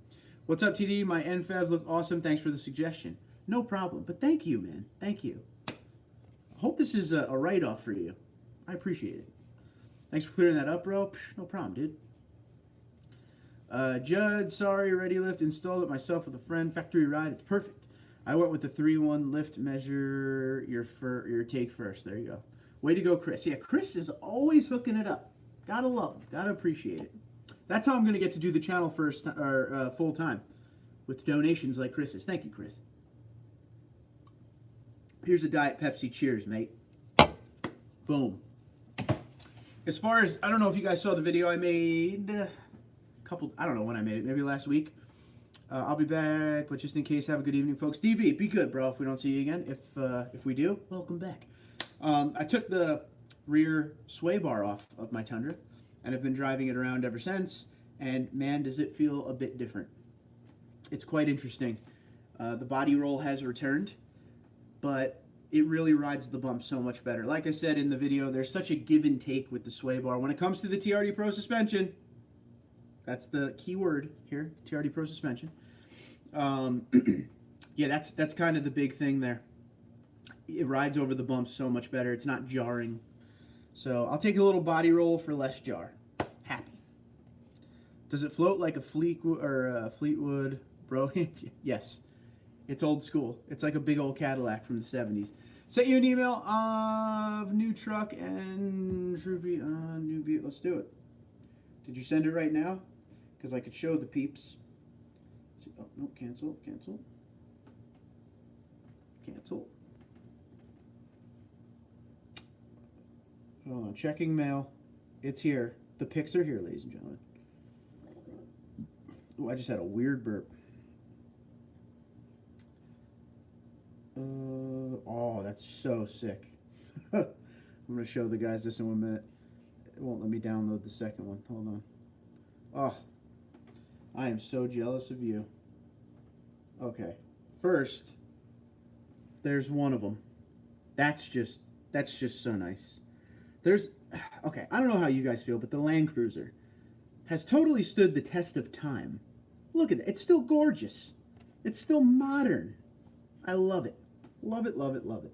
What's up, TD? My NFAVs look awesome. Thanks for the suggestion. No problem. But thank you, man. Thank you. I hope this is a write-off for you. I appreciate it. Thanks for clearing that up, bro. Psh, no problem, dude. Judd, sorry, Ready Lift. Installed it myself with a friend. Factory ride. It's perfect. I went with the 3-1 lift. Measure your take first. There you go. Way to go, Chris. Yeah, Chris is always hooking it up. Gotta love him. Gotta appreciate it. That's how I'm going to get to do the channel first, or full time, with donations like Chris's. Thank you, Chris. Here's a Diet Pepsi. Cheers, mate. Boom. As far as, I don't know if you guys saw the video I made a couple, I don't know when I made it, maybe last week. I'll be back, but just in case, have a good evening, folks. DV, be good, bro, if we don't see you again. If we do, welcome back. I took the rear sway bar off of my Tundra, and I've been driving it around ever since, and man, does it feel a bit different. It's quite interesting. The body roll has returned, but it really rides the bump so much better. Like I said in the video, there's such a give and take with the sway bar. When it comes to the TRD Pro suspension, that's the key word here, TRD Pro suspension. Yeah, that's kind of the big thing there. It rides over the bumps so much better. It's not jarring. So I'll take a little body roll for less jar. Happy. Does it float like a Fleetwood Bro? Yes. It's old school. It's like a big old Cadillac from the 70s. Sent you an email of new truck and new beat. Let's do it. Did you send it right now? Because I could show the peeps. Let's see. Oh, no, cancel. Hold on, checking mail. It's here. The pics are here, ladies and gentlemen. Oh, I just had a weird burp. Oh, that's so sick. I'm going to show the guys this in 1 minute. It won't let me download the second one. Hold on. Oh, I am so jealous of you. Okay. First, there's one of them. That's just so nice. Okay, I don't know how you guys feel, but the Land Cruiser has totally stood the test of time. Look at it. It's still gorgeous. It's still modern. I love it. Love it, love it, love it.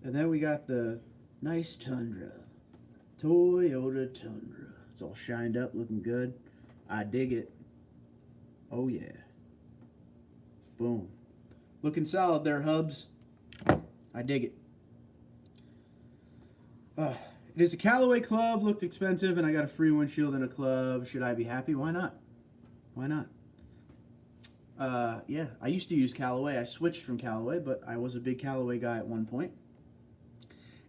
And then we got the nice Tundra. Toyota Tundra. It's all shined up, looking good. I dig it. Oh, yeah. Boom. Looking solid there, hubs. I dig it. It is a Callaway club, looked expensive, and I got a free windshield and a club. Should I be happy? Why not? Why not? Yeah, I used to use Callaway. I switched from Callaway, but I was a big Callaway guy at one point.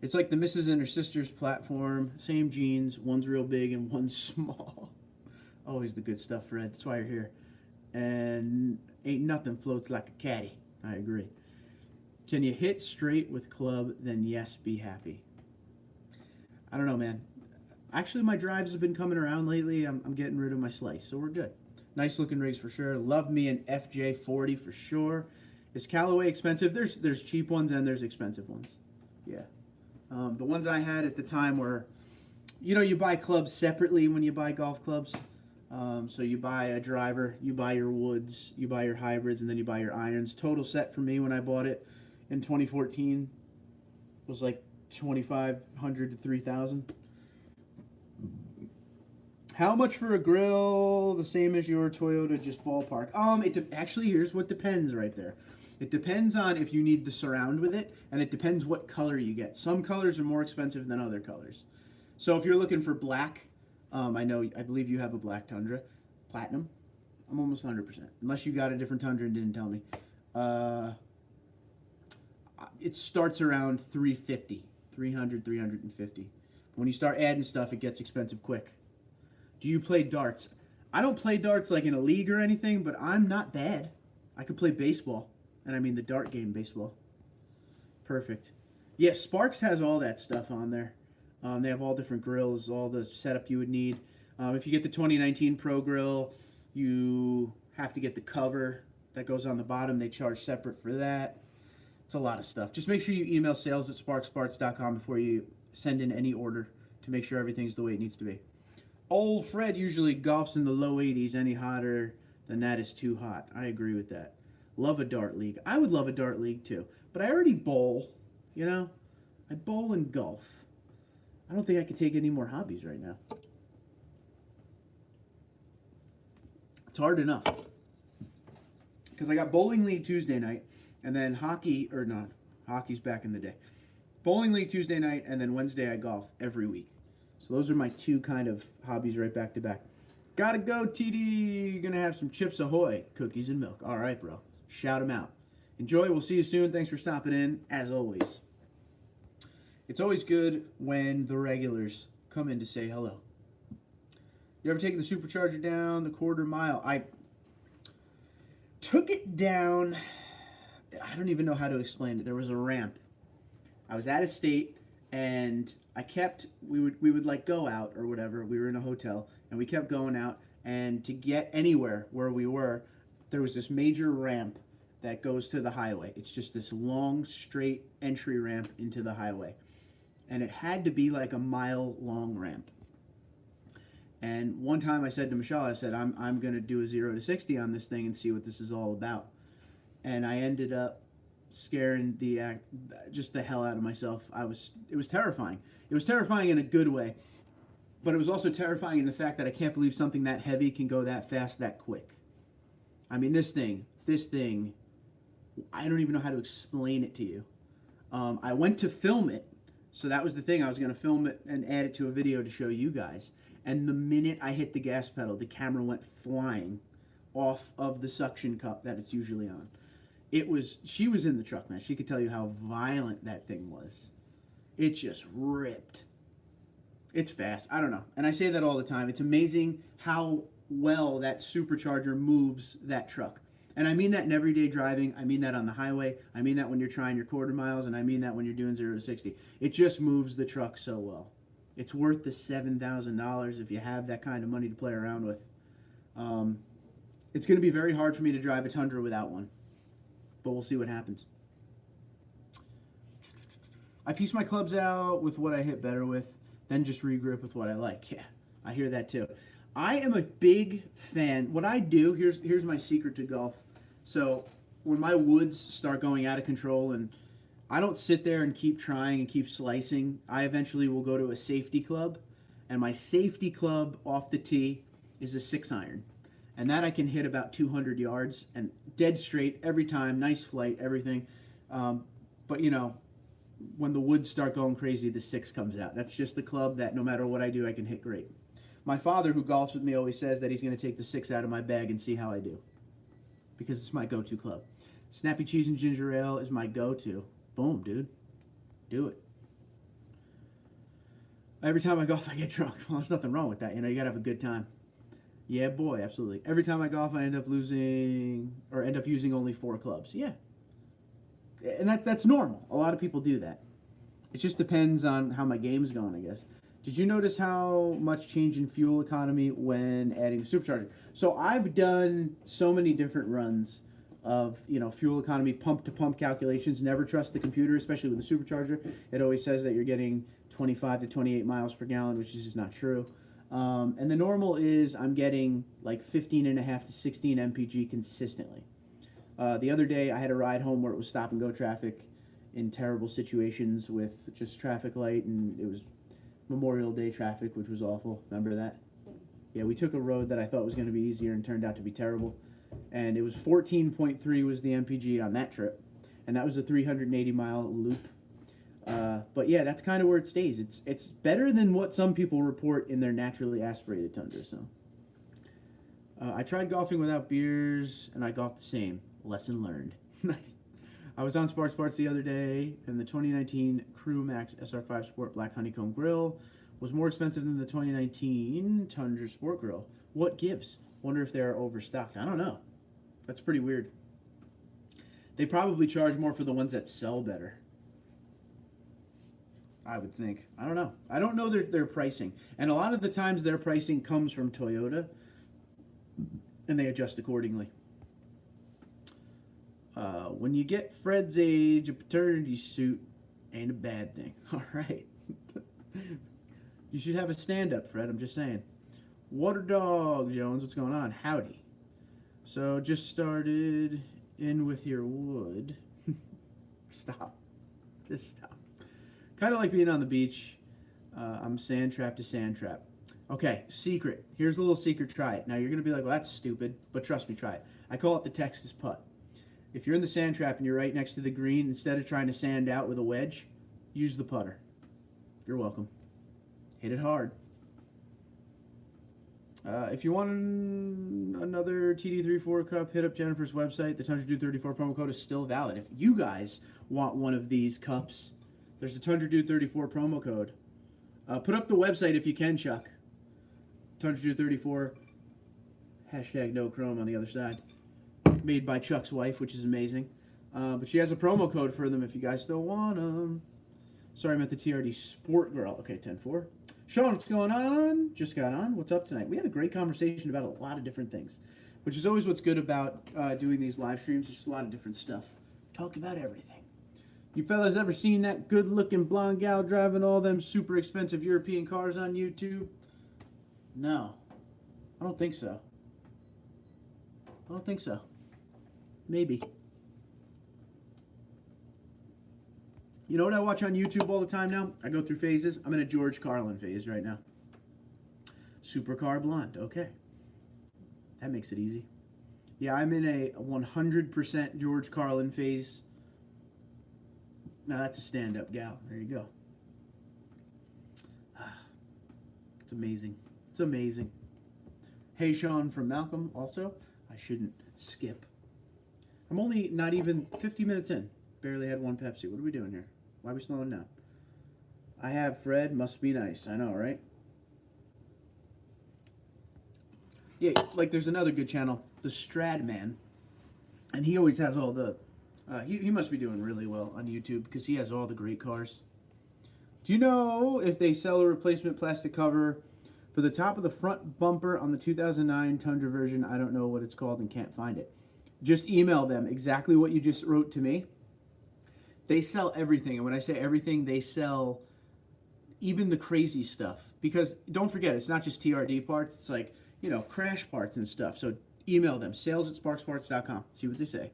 It's like the Mrs. and her sister's platform. Same jeans. One's real big and one's small. Always the good stuff, Fred. That's why you're here. And ain't nothing floats like a caddy. I agree. Can you hit straight with club? Then yes, be happy. I don't know, man. Actually, my drives have been coming around lately. I'm getting rid of my slice, so we're good. Nice looking rigs for sure. Love me an FJ40 for sure. Is Callaway expensive? There's cheap ones and there's expensive ones. Yeah. The ones I had at the time were, you know, you buy clubs separately when you buy golf clubs. So you buy a driver, you buy your woods, you buy your hybrids, and then you buy your irons. Total set for me when I bought it in 2014 was like $2,500 to $3,000. How much for a grill? The same as your Toyota, just ballpark. Actually, here's what depends right there. It depends on if you need the surround with it, and it depends what color you get. Some colors are more expensive than other colors. So if you're looking for black, I believe you have a black Tundra, platinum. I'm almost 100%, unless you got a different Tundra and didn't tell me. It starts around $350, $300, $350. When you start adding stuff, it gets expensive quick. Do you play darts? I don't play darts like in a league or anything, but I'm not bad. I could play baseball, and I mean the dart game baseball. Perfect. Yeah, Sparks has all that stuff on there. They have all different grills, all the setup you would need. If you get the 2019 Pro Grill, you have to get the cover that goes on the bottom. They charge separate for that. It's a lot of stuff. Just make sure you email sales@sparksparts.com before you send in any order to make sure everything's the way it needs to be. Old Fred usually golfs in the low 80s. Any hotter than that is too hot. I agree with that. Love a dart league. I would love a dart league too. But I already bowl, you know? I bowl and golf. I don't think I could take any more hobbies right now. It's hard enough. Because I got bowling league Tuesday night, and then hockey's back in the day. Bowling league Tuesday night, and then Wednesday I golf every week. So those are my two kind of hobbies right back to back. Gotta go, TD. Gonna have some Chips Ahoy, cookies and milk. All right, bro. Shout them out. Enjoy. We'll see you soon. Thanks for stopping in, as always. It's always good when the regulars come in to say hello. You ever taken the Supercharger down the quarter mile? I took it down. I don't even know how to explain it. There was a ramp. I was at a state, and we would like go out or whatever. We were in a hotel, and we kept going out. And to get anywhere where we were, there was this major ramp, that goes to the highway. It's just this long, straight entry ramp into the highway. And it had to be like a mile-long ramp. And one time I said to Michelle, I said, I'm going to do a 0 to 60 on this thing and see what this is all about. And I ended up scaring just the hell out of myself. It was terrifying. It was terrifying in a good way. But it was also terrifying in the fact that I can't believe something that heavy can go that fast, that quick. I mean, this thing, I don't even know how to explain it to you. I went to film it. So that was the thing. I was going to film it and add it to a video to show you guys. And the minute I hit the gas pedal, the camera went flying off of the suction cup that it's usually on. She was in the truck, man. She could tell you how violent that thing was. It just ripped. It's fast. I don't know. And I say that all the time. It's amazing how well that supercharger moves that truck. And I mean that in everyday driving. I mean that on the highway. I mean that when you're trying your quarter miles. And I mean that when you're doing 0 to 60. It just moves the truck so well. It's worth the $7,000 if you have that kind of money to play around with. It's going to be very hard for me to drive a Tundra without one. But we'll see what happens. I piece my clubs out with what I hit better with, then just regrip with what I like. Yeah, I hear that too. I am a big fan. What I do, here's my secret to golf. So when my woods start going out of control and I don't sit there and keep trying and keep slicing, I eventually will go to a safety club. And my safety club off the tee is a 6-iron. And that I can hit about 200 yards and dead straight every time, nice flight, everything. But you know, when the woods start going crazy, the 6 comes out. That's just the club that no matter what I do, I can hit great. My father, who golfs with me, always says that he's going to take the 6 out of my bag and see how I do. Because it's my go-to club. Snappy Cheese and Ginger Ale is my go-to. Boom, dude. Do it. Every time I golf, I get drunk. Well, there's nothing wrong with that. You know, you got to have a good time. Yeah, boy, absolutely. Every time I golf, I end up using only 4 clubs. Yeah. And that's normal. A lot of people do that. It just depends on how my game's going, I guess. Did you notice how much change in fuel economy when adding the supercharger? So I've done so many different runs of, you know, fuel economy, pump-to-pump calculations. Never trust the computer, especially with the supercharger. It always says that you're getting 25 to 28 miles per gallon, which is just not true. And the normal is I'm getting like 15.5 to 16 mpg consistently. The other day I had a ride home where it was stop-and-go traffic in terrible situations with just traffic light, and it was Memorial Day traffic, which was awful. Remember that? Yeah, we took a road that I thought was going to be easier and turned out to be terrible. And it was 14.3 was the MPG on that trip. And that was a 380-mile loop. But yeah, that's kind of where it stays. It's better than what some people report in their naturally aspirated Tundra. So I tried golfing without beers, and I golfed the same. Lesson learned. Nice. I was on Sparks Parts the other day, and the 2019 Crew Max SR5 Sport Black Honeycomb Grill was more expensive than the 2019 Tundra Sport Grill. What gives? Wonder if they're overstocked. I don't know. That's pretty weird. They probably charge more for the ones that sell better, I would think. I don't know. I don't know their pricing. And a lot of the times their pricing comes from Toyota, and they adjust accordingly. When you get Fred's age, a paternity suit ain't a bad thing. All right. You should have a stand-up, Fred. I'm just saying. Water Dog Jones, what's going on? Howdy. So just started in with your wood. Stop. Just stop. Kind of like being on the beach. I'm sand trap to sand trap. Okay, secret. Here's a little secret. Try it. Now you're going to be like, well, that's stupid. But trust me, try it. I call it the Texas putt. If you're in the sand trap and you're right next to the green, instead of trying to sand out with a wedge, use the putter. You're welcome. Hit it hard. If you want another TD34 cup, hit up Jennifer's website. The TundraDude34 promo code is still valid. If you guys want one of these cups, there's a TundraDude34 promo code. Put up the website if you can, Chuck. TundraDude34, hashtag no chrome on the other side. Made by Chuck's wife, which is amazing. But she has a promo code for them if you guys still want them. Sorry, I meant the TRD Sport Girl. Okay, 10-4. Sean, what's going on? Just got on. What's up tonight? We had a great conversation about a lot of different things. which is always what's good about doing these live streams. Just a lot of different stuff. Talk about everything. You fellas ever seen that good-looking blonde gal driving all them super expensive European cars on YouTube? No. I don't think so. I don't think so. Maybe. You know what I watch on YouTube all the time now? I go through phases. I'm in a George Carlin phase right now. Supercar blonde. Okay. That makes it easy. Yeah, I'm in a 100% George Carlin phase. Now that's a stand-up gal. There you go. It's amazing. It's amazing. Hey, Sean from Malcolm. Also, I shouldn't skip. I'm only not even 50 minutes in. Barely had one Pepsi. What are we doing here? Why are we slowing down? I have Fred. Must be nice. I know, right? Yeah, like there's another good channel, the Stradman. And he always has all the... he must be doing really well on YouTube because he has all the great cars. Do you know if they sell a replacement plastic cover for the top of the front bumper on the 2009 Tundra version? I don't know what it's called and can't find it. Just email them exactly what you just wrote to me. They sell everything. And when I say everything, they sell even the crazy stuff. Because don't forget, it's not just TRD parts. It's like, you know, crash parts and stuff. So email them, sales@sparksparts.com. See what they say.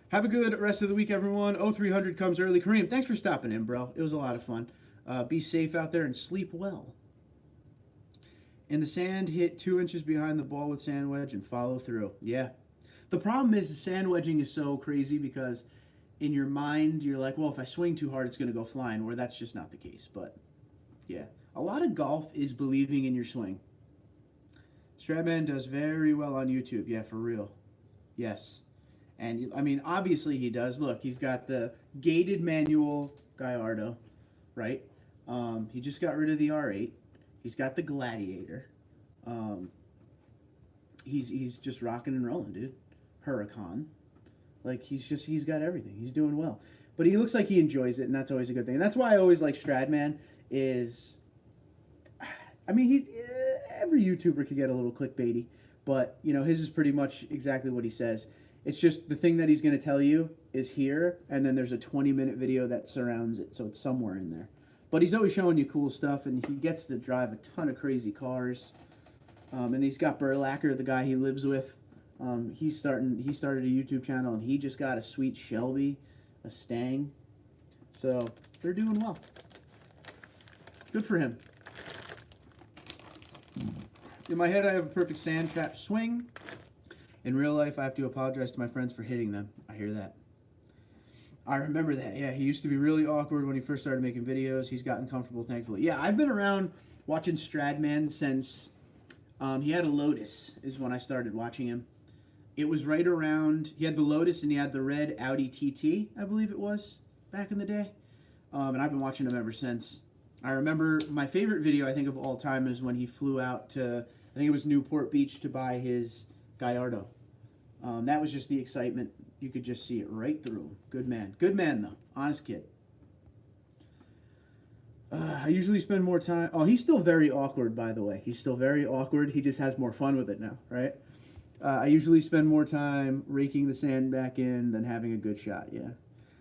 Have a good rest of the week, everyone. 0300 comes early. Kareem, thanks for stopping in, bro. It was a lot of fun. Be safe out there and sleep well. In the sand, hit 2 inches behind the ball with sand wedge and follow through. Yeah. The problem is the sand wedging is so crazy because in your mind, you're like, well, if I swing too hard, it's going to go flying, where that's just not the case. But, yeah. A lot of golf is believing in your swing. Stradman does very well on YouTube. Yeah, for real. Yes. And, I mean, obviously he does. Look, he's got the gated manual Gallardo, right? He just got rid of the R8. He's got the Gladiator. He's just rocking and rolling, dude. Huracan. Like, he's got everything. He's doing well. But he looks like he enjoys it, and that's always a good thing. And that's why I always like Stradman is... I mean, every YouTuber could get a little clickbaity. But, you know, his is pretty much exactly what he says. It's just the thing that he's going to tell you is here, and then there's a 20-minute video that surrounds it, so it's somewhere in there. But he's always showing you cool stuff, and he gets to drive a ton of crazy cars. And he's got Burlacker, the guy he lives with. He started a YouTube channel, and he just got a sweet Shelby, a Stang. So they're doing well. Good for him. In my head, I have a perfect sand trap swing. In real life, I have to apologize to my friends for hitting them. I hear that. I remember that. Yeah, he used to be really awkward when he first started making videos. He's gotten comfortable, thankfully. Yeah, I've been around watching Stradman since he had a Lotus is when I started watching him. It was right around, he had the Lotus and he had the red Audi TT, I believe it was, back in the day. And I've been watching him ever since. I remember my favorite video, I think, of all time is when he flew out to, I think it was Newport Beach, to buy his Gallardo. That was just the excitement. You could just see it right through him. Good man. Good man, though. Honest kid. I usually spend more time... Oh, he's still very awkward, by the way. He's still very awkward. He just has more fun with it now, right? I usually spend more time raking the sand back in than having a good shot, yeah.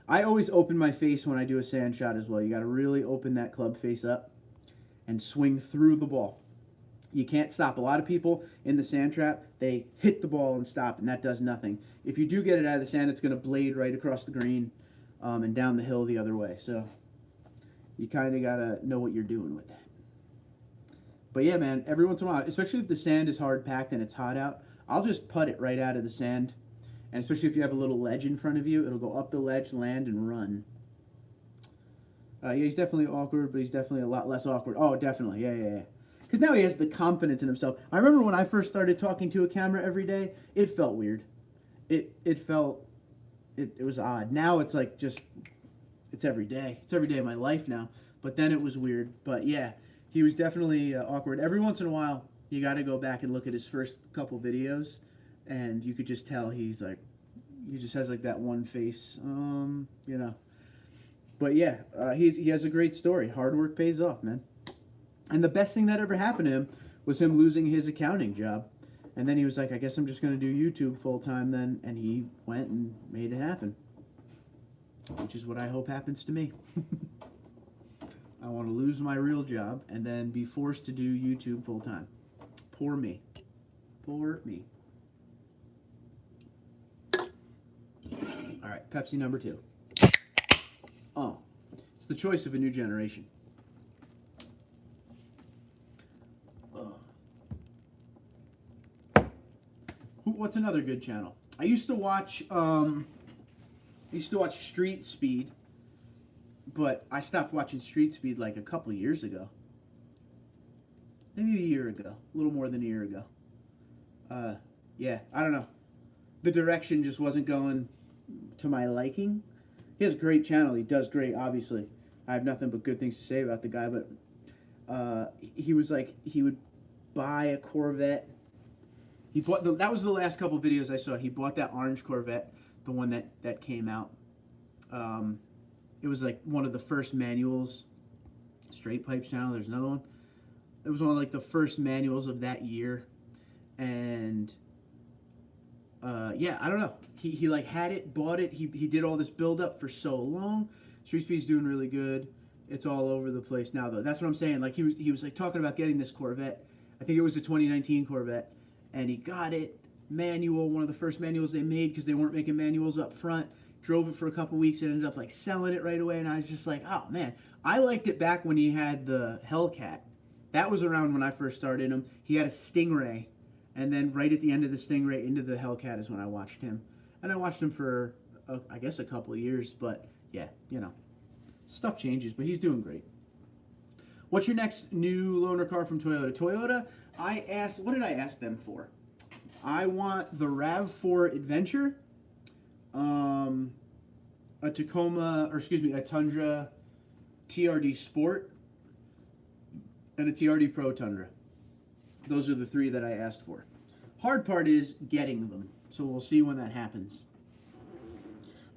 I always open my face when I do a sand shot as well. You got to really open that club face up and swing through the ball. You can't stop. A lot of people in the sand trap, they hit the ball and stop, and that does nothing. If you do get it out of the sand, it's going to blade right across the green and down the hill the other way. So you kind of got to know what you're doing with that. But yeah, man, every once in a while, especially if the sand is hard packed and it's hot out, I'll just putt it right out of the sand. And especially if you have a little ledge in front of you, it'll go up the ledge, land, and run. Yeah, he's definitely awkward, but he's definitely a lot less awkward. Oh, definitely. Yeah. Because now he has the confidence in himself. I remember when I first started talking to a camera every day, it felt weird. It was odd. Now it's like just, it's every day. It's every day of my life now. But then it was weird. But yeah, he was definitely awkward. Every once in a while, you got to go back and look at his first couple videos, and you could just tell he's like, he just has like that one face, you know. But yeah, he has a great story. Hard work pays off, man. And the best thing that ever happened to him was him losing his accounting job. And then he was like, I guess I'm just going to do YouTube full time then. And he went and made it happen. Which is what I hope happens to me. I want to lose my real job and then be forced to do YouTube full time. Poor me. Poor me. All right, Pepsi number 2. Oh, it's the choice of a new generation. What's another good channel? I used to watch Street Speed, but I stopped watching Street Speed like a couple years ago. Maybe a year ago, a little more than a year ago. Yeah, I don't know. The direction just wasn't going to my liking. He has a great channel. He does great, obviously. I have nothing but good things to say about the guy, but he was like, he would buy a Corvette. He bought that was the last couple videos I saw. He bought that orange Corvette, the one that came out. It was like one of the first manuals. Straight Pipes channel. There's another one. It was one of like the first manuals of that year, and yeah, I don't know. He like had it, bought it. He did all this build up for so long. Street Speed's doing really good. It's all over the place now though. That's what I'm saying. Like he was like talking about getting this Corvette. I think it was the 2019 Corvette. And he got it, manual, one of the first manuals they made because they weren't making manuals up front. Drove it for a couple weeks and ended up like selling it right away. And I was just like, oh man, I liked it back when he had the Hellcat. That was around when I first started him. He had a Stingray. And then right at the end of the Stingray into the Hellcat is when I watched him. And I watched him for, I guess, a couple of years. But yeah, you know, stuff changes, but he's doing great. What's your next new loaner car from Toyota? Toyota, what did I ask them for? I want the RAV4 Adventure, a Tundra TRD Sport, and a TRD Pro Tundra. Those are the 3 that I asked for. Hard part is getting them, so we'll see when that happens.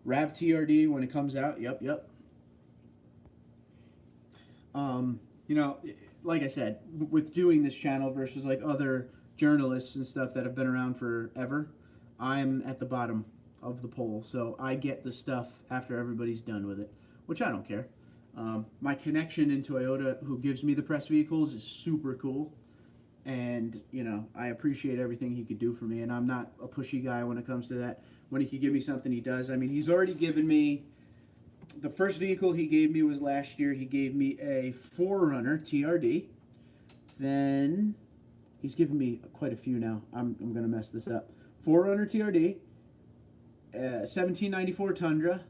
RAV TRD when it comes out, yep. You know, like I said, with doing this channel versus like other journalists and stuff that have been around forever, I'm at the bottom of the poll. So I get the stuff after everybody's done with it, which I don't care. My connection in Toyota, who gives me the press vehicles, is super cool. And, you know, I appreciate everything he could do for me. And I'm not a pushy guy when it comes to that. When he could give me something, he does. I mean, he's already given me... The first vehicle he gave me was last year. He gave me a 4Runner TRD. Then he's given me quite a few now. I'm going to mess this up. 4Runner TRD, 1794 Tundra,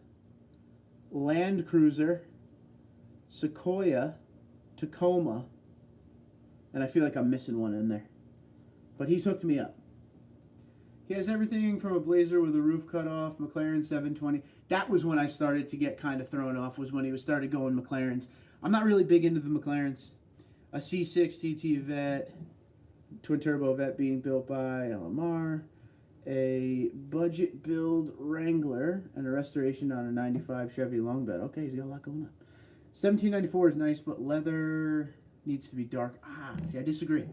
Land Cruiser, Sequoia, Tacoma, and I feel like I'm missing one in there. But he's hooked me up. He has everything from a Blazer with a roof cut off, McLaren 720. That was when I started to get kind of thrown off, was when he started going McLarens. I'm not really big into the McLarens. A C6 TT Vet, twin turbo Vet being built by LMR, a budget build Wrangler, and a restoration on a 95 Chevy long bed. Okay, he's got a lot going on. 1794 is nice, but leather needs to be dark. See, I disagree.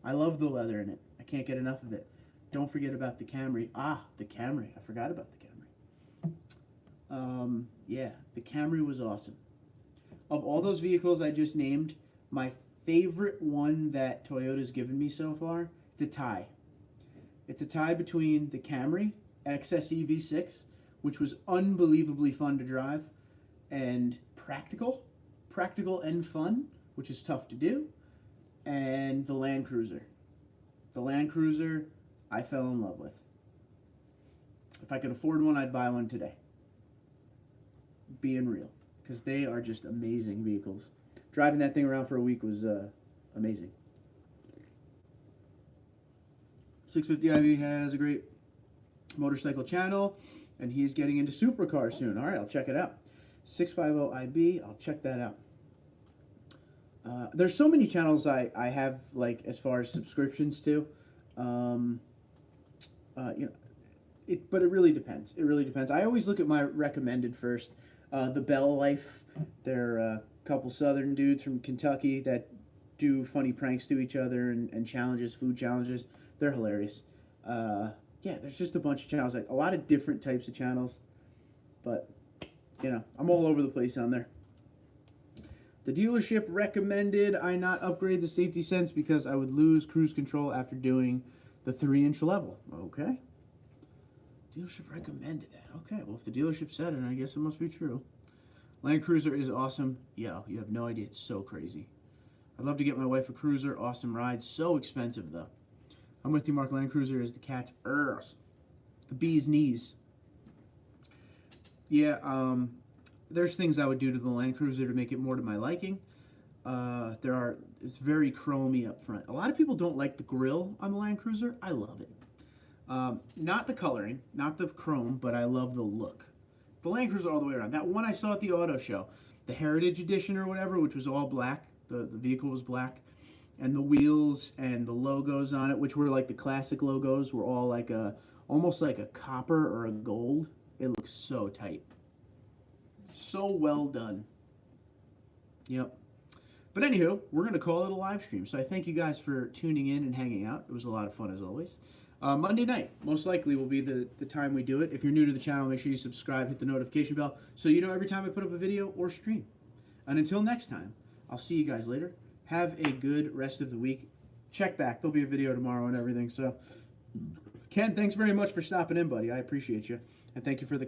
I love the leather in it. I can't get enough of it. Don't forget about the Camry. The Camry. I forgot about the Camry. Yeah, the Camry was awesome. Of all those vehicles I just named, my favorite one that Toyota's given me so far, the tie. It's a tie between the Camry XSE V6, which was unbelievably fun to drive, and practical and fun, which is tough to do, and the Land Cruiser. The Land Cruiser, I fell in love with. If I could afford one, I'd buy one today. Being real, because they are just amazing vehicles. Driving that thing around for a week was amazing. 650iV has a great motorcycle channel, and he's getting into supercars soon. All right, I'll check it out. 650iB, I'll check that out. There's so many channels I have, like, as far as subscriptions to. You know, but it really depends. It really depends. I always look at my recommended first. The Bell Life, they're a couple southern dudes from Kentucky that do funny pranks to each other and challenges, food challenges. They're hilarious. Yeah, there's just a bunch of channels, like a lot of different types of channels. But, you know, I'm all over the place on there. The dealership recommended I not upgrade the safety sense because I would lose cruise control after doing the 3-inch level. Okay. Dealership recommended that. Okay, well, if the dealership said it, I guess it must be true. Land Cruiser is awesome. Yo, you have no idea. It's so crazy. I'd love to get my wife a Cruiser. Awesome ride. So expensive, though. I'm with you, Mark. Land Cruiser is the cat's ears. The bee's knees. Yeah, there's things I would do to the Land Cruiser to make it more to my liking. It's very chromy up front. A lot of people don't like the grille on the Land Cruiser. I love it. Not the coloring, not the chrome, but I love the look. The Land Cruiser all the way around. That one I saw at the auto show, the Heritage Edition or whatever, which was all black. The vehicle was black. And the wheels and the logos on it, which were like the classic logos, were all like almost like a copper or a gold. It looks so tight. So well done. Yep. But anywho, we're going to call it a live stream. So I thank you guys for tuning in and hanging out. It was a lot of fun as always. Monday night, most likely, will be the time we do it. If you're new to the channel, make sure you subscribe, hit the notification bell, so you know every time I put up a video or stream. And until next time, I'll see you guys later. Have a good rest of the week. Check back. There'll be a video tomorrow and everything. So, Ken, thanks very much for stopping in, buddy. I appreciate you. And thank you for the